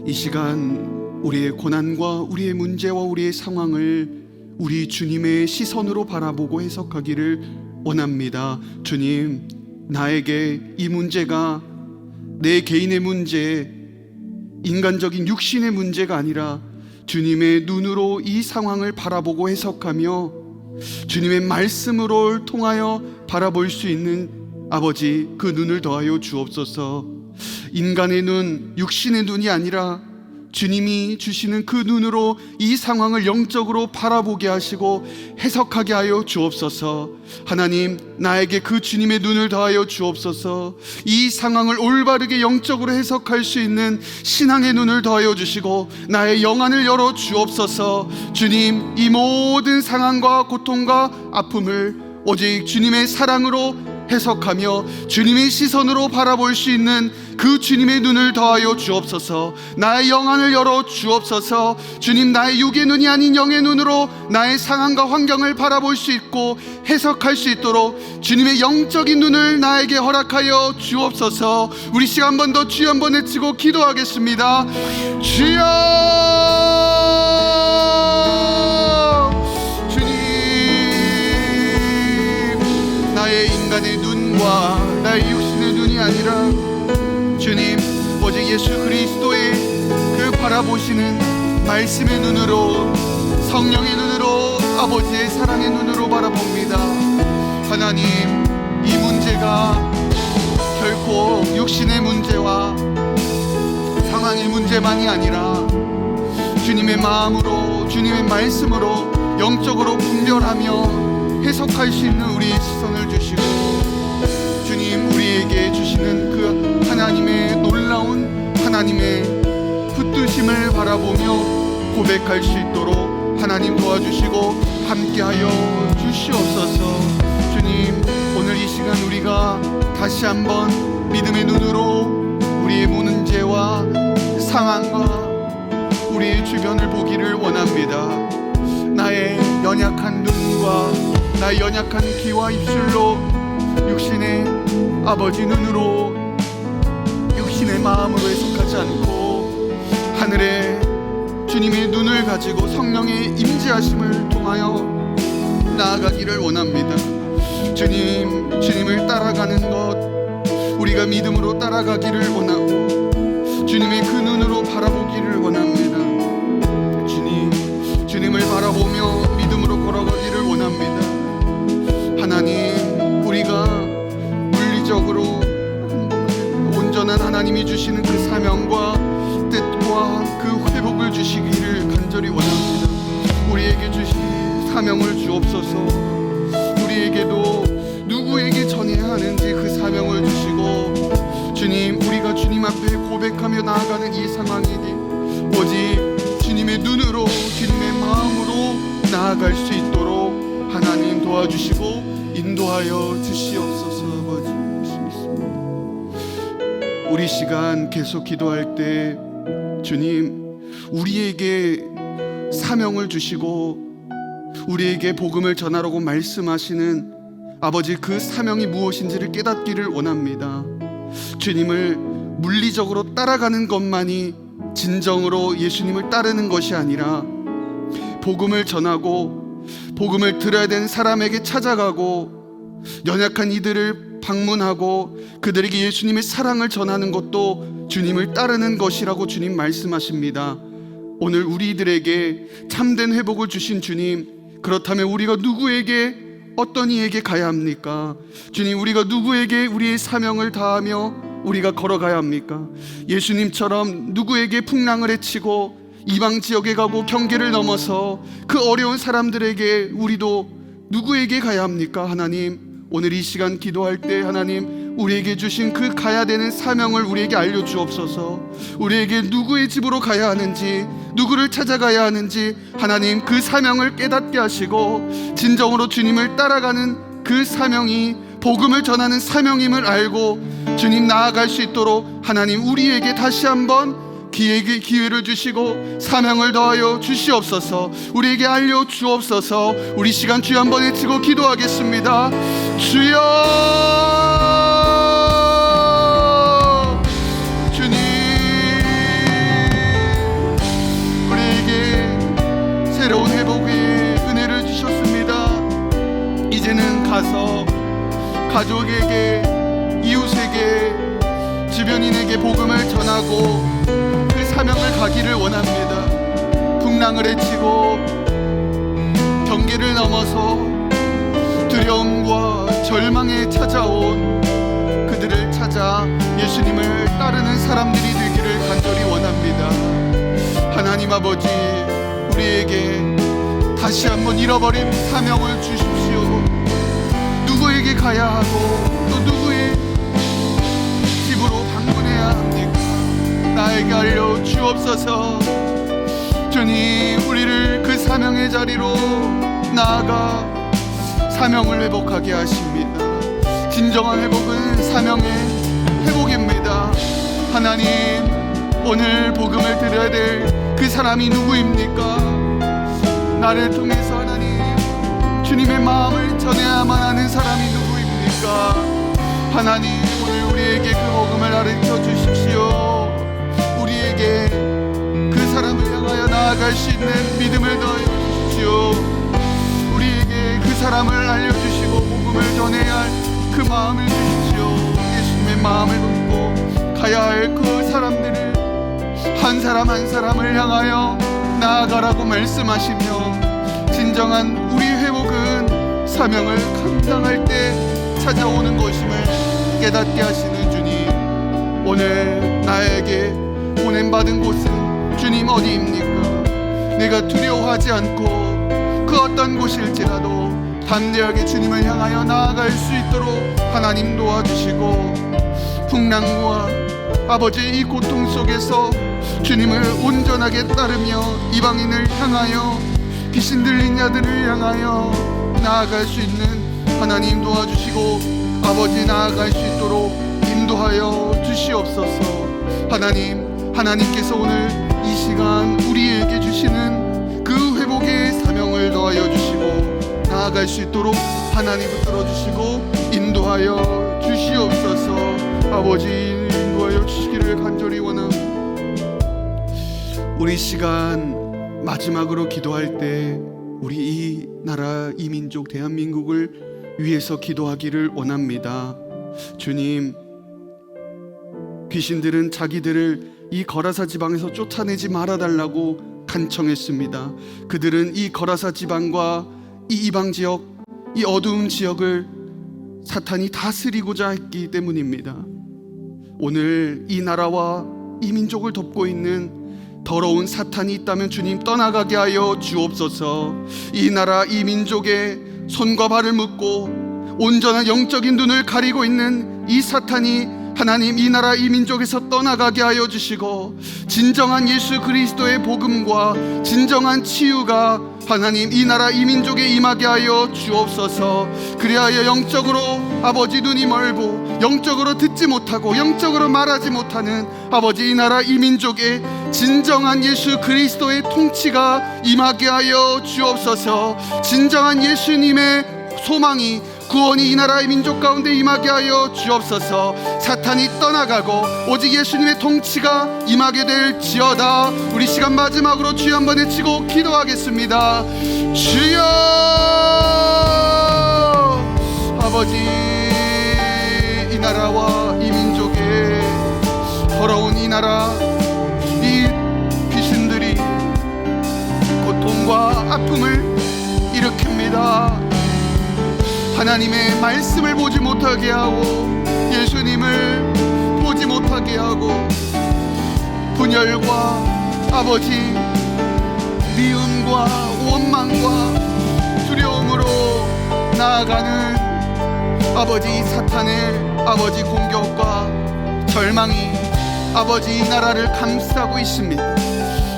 이 시간 우리의 고난과 우리의 문제와 우리의 상황을 우리 주님의 시선으로 바라보고 해석하기를 원합니다. 주님, 나에게 이 문제가 내 개인의 문제, 인간적인 육신의 문제가 아니라 주님의 눈으로 이 상황을 바라보고 해석하며 주님의 말씀으로 통하여 바라볼 수 있는 아버지, 그 눈을 더하여 주옵소서. 인간의 눈, 육신의 눈이 아니라 주님이 주시는 그 눈으로 이 상황을 영적으로 바라보게 하시고 해석하게 하여 주옵소서. 하나님, 나에게 그 주님의 눈을 더하여 주옵소서. 이 상황을 올바르게 영적으로 해석할 수 있는 신앙의 눈을 더하여 주시고 나의 영안을 열어 주옵소서. 주님, 이 모든 상황과 고통과 아픔을 오직 주님의 사랑으로 해석하며 주님의 시선으로 바라볼 수 있는 그 주님의 눈을 더하여 주옵소서. 나의 영안을 열어 주옵소서. 주님, 나의 육의 눈이 아닌 영의 눈으로 나의 상황과 환경을 바라볼 수 있고 해석할 수 있도록 주님의 영적인 눈을 나에게 허락하여 주옵소서. 우리 시간 한 번 더 주여 한번 외치고 기도하겠습니다. 주여, 나의 인간의 눈과 나의 육신의 눈이 아니라 주님, 오직 예수 그리스도의 그 바라보시는 말씀의 눈으로, 성령의 눈으로, 아버지의 사랑의 눈으로 바라봅니다. 하나님, 이 문제가 결코 육신의 문제와 상황의 문제만이 아니라 주님의 마음으로, 주님의 말씀으로 영적으로 분별하며 해석할 수 있는 우리의 시선을 주시고, 주님 우리에게 주시는 그 하나님의 놀라운 하나님의 붙드심을 바라보며 고백할 수 있도록 하나님 도와주시고 함께하여 주시옵소서. 주님, 오늘 이 시간 우리가 다시 한번 믿음의 눈으로 우리의 문제와 상황과 우리의 주변을 보기를 원합니다. 나의 연약한 눈과 나의 연약한 귀와 입술로 육신의 아버지 눈으로, 육신의 마음으로 해석하지 않고 하늘의 주님의 눈을 가지고 성령의 임재하심을 통하여 나아가기를 원합니다. 주님, 주님을 따라가는 것, 우리가 믿음으로 따라가기를 원하고 주님의 그 눈으로 바라보기를 원합니다. 주님, 주님을 바라보며 믿음으로 걸어가기를 원합니다. 하나님, 우리가 물리적으로 온전한 하나님이 주시는 그 사명과 뜻과 그 회복을 주시기를 간절히 원합니다. 우리에게 주신 사명을 주옵소서. 우리에게도 누구에게 전해야 하는지 그 사명을 주시고, 주님, 우리가 주님 앞에 고백하며 나아가는 이 상황이니 오직 주님의 눈으로, 주님의 마음으로 나아갈 수 있도록 하나님 도와주시고 인도하여 주시옵소서. 아버지, 믿습니다. 우리 시간 계속 기도할 때 주님, 우리에게 사명을 주시고 우리에게 복음을 전하라고 말씀하시는 아버지, 그 사명이 무엇인지를 깨닫기를 원합니다. 주님을 물리적으로 따라가는 것만이 진정으로 예수님을 따르는 것이 아니라 복음을 전하고 복음을 들어야 되는 사람에게 찾아가고 연약한 이들을 방문하고 그들에게 예수님의 사랑을 전하는 것도 주님을 따르는 것이라고 주님 말씀하십니다. 오늘 우리들에게 참된 회복을 주신 주님, 그렇다면 우리가 누구에게, 어떤 이에게 가야 합니까? 주님, 우리가 누구에게 우리의 사명을 다하며 우리가 걸어가야 합니까? 예수님처럼 누구에게 풍랑을 헤치고 이방 지역에 가고 경계를 넘어서 그 어려운 사람들에게 우리도 누구에게 가야 합니까? 하나님, 오늘 이 시간 기도할 때 하나님, 우리에게 주신 그 가야 되는 사명을 우리에게 알려주옵소서. 우리에게 누구의 집으로 가야 하는지, 누구를 찾아가야 하는지 하나님, 그 사명을 깨닫게 하시고 진정으로 주님을 따라가는 그 사명이 복음을 전하는 사명임을 알고 주님 나아갈 수 있도록 하나님, 우리에게 다시 한번 기회를 주시고 사명을 더하여 주시옵소서. 우리에게 알려 주옵소서. 우리 시간 주여 한번 외치고 기도하겠습니다. 주여, 주님, 우리에게 새로운 회복의 은혜를 주셨습니다. 이제는 가서 가족에게, 이웃에게, 주변인에게 복음을 전하고 그 사명을 가기를 원합니다. 풍랑을 헤치고 경계를 넘어서 두려움과 절망에 찾아온 그들을 찾아 예수님을 따르는 사람들이 되기를 간절히 원합니다. 하나님 아버지, 우리에게 다시 한번 잃어버린 사명을 주십시오. 누구에게 가야 하고 또 누구의 집으로 방문해야 합니까? 나에게 알려 주옵소서. 주님, 우리를 그 사명의 자리로 나아가 사명을 회복하게 하십니다. 진정한 회복은 사명의 회복입니다. 하나님, 오늘 복음을 드려야 될 그 사람이 누구입니까? 나를 통해서 하나님, 주님의 마음을 전해야만 하는 사람이 누구입니까? 하나님, 오늘 우리에게 그 복음을 가르쳐 주십시오. 우리에게 그 사람을 향하여 나아갈 수 있는 믿음을 더해 주십시오. 우리에게 그 사람을 알려주시고 복음을 전해야 할 그 마음을 주십시오. 예수님의 마음을 품고 가야 할 그 사람들을 한 사람 한 사람을 향하여 나아가라고 말씀하시며 진정한 우리 회복은 사명을 감당할 때 찾아오는 것임을 깨닫게 하시는 주님, 오늘 나에게 보냄받은 곳은 주님 어디입니까? 내가 두려워하지 않고 그 어떤 곳일지라도 담대하게 주님을 향하여 나아갈 수 있도록 하나님 도와주시고, 풍랑과 아버지 이 고통 속에서 주님을 온전하게 따르며 이방인을 향하여 귀신 들린 자들을 향하여 나아갈 수 있는 하나님 도와주시고, 아버지 나아갈 수 있도록 인도하여 주시옵소서. 하나님께서 오늘 이 시간 우리에게 주시는 그 회복의 사명을 더하여 주시고 나아갈 수 있도록 하나님 붙들어 주시고 인도하여 주시옵소서. 아버지 인도하여 주시기를 간절히 원합니다. 우리 시간 마지막으로 기도할 때 우리 이 나라 이 민족 대한민국을 위해서 기도하기를 원합니다. 주님, 귀신들은 자기들을 이 거라사 지방에서 쫓아내지 말아달라고 간청했습니다. 그들은 이 거라사 지방과 이 이방 지역, 이 어두운 지역을 사탄이 다스리고자 했기 때문입니다. 오늘 이 나라와 이 민족을 덮고 있는 더러운 사탄이 있다면 주님 떠나가게 하여 주옵소서. 이 나라 이 민족의 손과 발을 묶고 온전한 영적인 눈을 가리고 있는 이 사탄이 하나님 이 나라 이 민족에서 떠나가게 하여 주시고, 진정한 예수 그리스도의 복음과 진정한 치유가 하나님 이 나라 이 민족에 임하게 하여 주옵소서. 그리하여 영적으로 아버지 눈이 멀고 영적으로 듣지 못하고 영적으로 말하지 못하는 아버지 이 나라 이 민족에 진정한 예수 그리스도의 통치가 임하게 하여 주옵소서. 진정한 예수님의 소망이 구원이 이 나라의 민족 가운데 임하게 하여 주옵소서. 사탄이 떠나가고 오직 예수님의 통치가 임하게 될지어다. 우리 시간 마지막으로 주여 한번 외치고 기도하겠습니다. 주여, 아버지 이 나라와 이 민족의 더러운 이 나라, 이 귀신들이 고통과 아픔을 일으킵니다. 하나님의 말씀을 보지 못하게 하고 예수님을 보지 못하게 하고 분열과 아버지 미움과 원망과 두려움으로 나아가는 아버지 사탄의 아버지 공격과 절망이 아버지 이 나라를 감싸고 있습니다.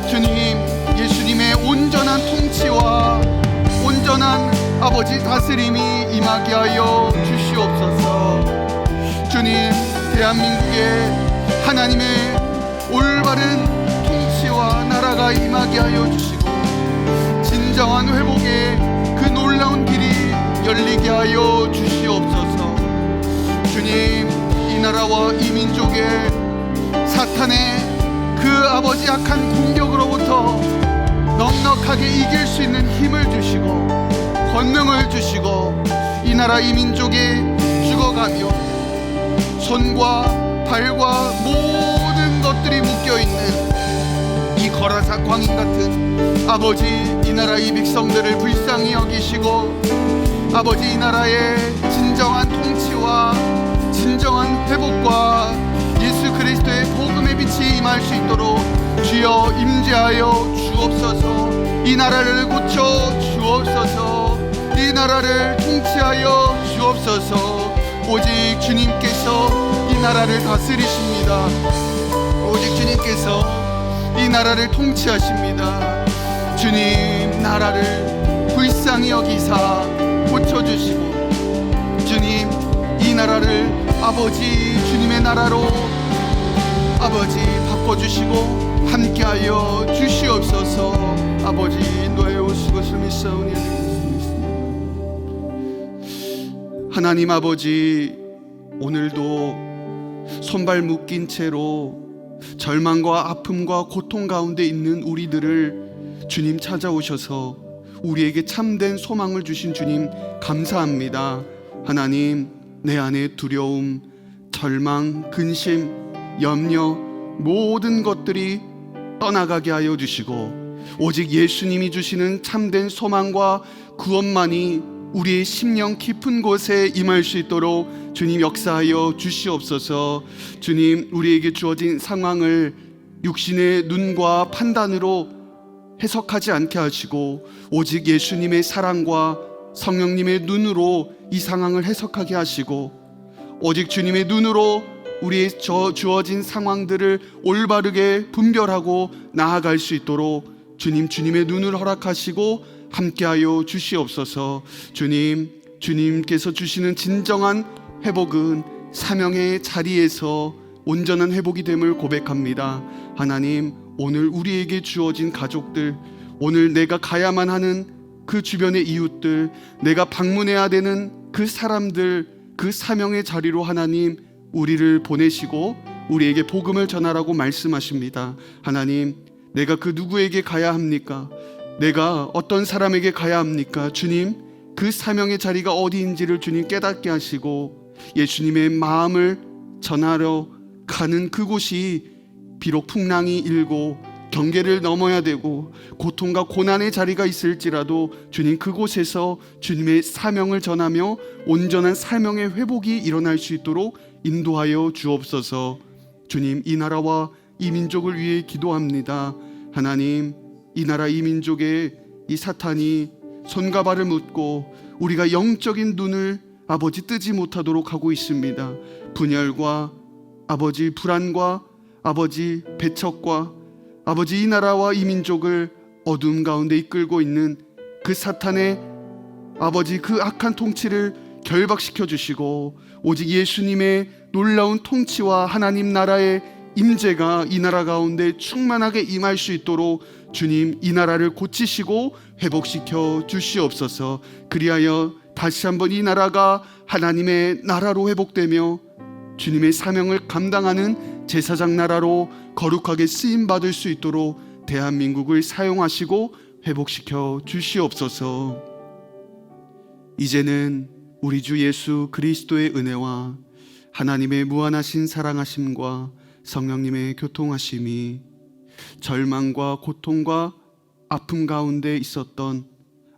주님, 예수님의 온전한 통치와 온전한 아버지 다스림이 임하게 하여 주시옵소서. 주님, 대한민국에 하나님의 올바른 통치와 나라가 임하게 하여 주시고 진정한 회복의 그 놀라운 길이 열리게 하여 주시옵소서. 주님, 이 나라와 이 민족의 사탄의 그 아버지 악한 공격으로부터 넉넉하게 이길 수 있는 힘을 주시고 권능을 주시고 이 나라 이 민족이 죽어가며 손과 발과 모든 것들이 묶여있는 이 거라사 광인 같은 아버지 이 나라 이 백성들을 불쌍히 여기시고 아버지 이 나라의 진정한 통치와 진정한 회복과 예수 그리스도의 복음의 빛이 임할 수 있도록 주여 임재하여 주옵소서. 이 나라를 고쳐 주옵소서. 이 나라를 통치하여 주옵소서. 오직 주님께서 이 나라를 다스리십니다. 오직 주님께서 이 나라를 통치하십니다. 주님, 나라를 불쌍히 여기사 고쳐주시고 주님, 이 나라를 아버지 주님의 나라로 아버지 바꿔주시고 함께하여 주시옵소서. 아버지 인도하여 오실 것을 믿사오니 하나님 아버지, 오늘도 손발 묶인 채로 절망과 아픔과 고통 가운데 있는 우리들을 주님 찾아오셔서 우리에게 참된 소망을 주신 주님 감사합니다. 하나님, 내 안에 두려움, 절망, 근심, 염려 모든 것들이 떠나가게 하여 주시고 오직 예수님이 주시는 참된 소망과 구원만이 우리의 심령 깊은 곳에 임할 수 있도록 주님 역사하여 주시옵소서. 주님, 우리에게 주어진 상황을 육신의 눈과 판단으로 해석하지 않게 하시고 오직 예수님의 사랑과 성령님의 눈으로 이 상황을 해석하게 하시고 오직 주님의 눈으로 우리의 주어진 상황들을 올바르게 분별하고 나아갈 수 있도록 주님의 눈을 허락하시고 함께하여 주시옵소서. 주님께서 주시는 진정한 회복은 사명의 자리에서 온전한 회복이 됨을 고백합니다. 하나님, 오늘 우리에게 주어진 가족들, 오늘 내가 가야만 하는 그 주변의 이웃들, 내가 방문해야 되는 그 사람들, 그 사명의 자리로 하나님 우리를 보내시고 우리에게 복음을 전하라고 말씀하십니다. 하나님, 내가 그 누구에게 가야 합니까? 내가 어떤 사람에게 가야 합니까? 주님, 그 사명의 자리가 어디인지를 주님 깨닫게 하시고 예수님의 마음을 전하러 가는 그곳이 비록 풍랑이 일고 경계를 넘어야 되고 고통과 고난의 자리가 있을지라도 주님, 그곳에서 주님의 사명을 전하며 온전한 사명의 회복이 일어날 수 있도록 인도하여 주옵소서. 주님, 이 나라와 이 민족을 위해 기도합니다. 하나님, 이 나라 이 민족에 이 사탄이 손과 발을 묶고 우리가 영적인 눈을 아버지 뜨지 못하도록 하고 있습니다. 분열과 아버지 불안과 아버지 배척과 아버지 이 나라와 이 민족을 어둠 가운데 이끌고 있는 그 사탄의 아버지 그 악한 통치를 결박시켜 주시고 오직 예수님의 놀라운 통치와 하나님 나라의 임재가 이 나라 가운데 충만하게 임할 수 있도록 주님, 이 나라를 고치시고 회복시켜 주시옵소서. 그리하여 다시 한번 이 나라가 하나님의 나라로 회복되며 주님의 사명을 감당하는 제사장 나라로 거룩하게 쓰임받을 수 있도록 대한민국을 사용하시고 회복시켜 주시옵소서. 이제는 우리 주 예수 그리스도의 은혜와 하나님의 무한하신 사랑하심과 성령님의 교통하심이 절망과 고통과 아픔 가운데 있었던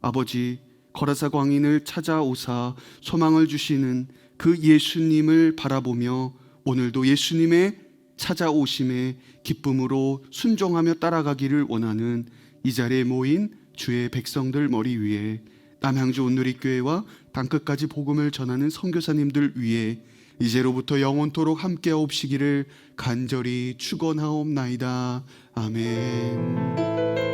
아버지 거라사 광인을 찾아오사 소망을 주시는 그 예수님을 바라보며 오늘도 예수님의 찾아오심에 기쁨으로 순종하며 따라가기를 원하는 이 자리에 모인 주의 백성들 머리 위에 남양주 온누리교회와 땅끝까지 복음을 전하는 선교사님들 위에 이제로부터 영원토록 함께하옵시기를 간절히 축원하옵나이다. 아멘.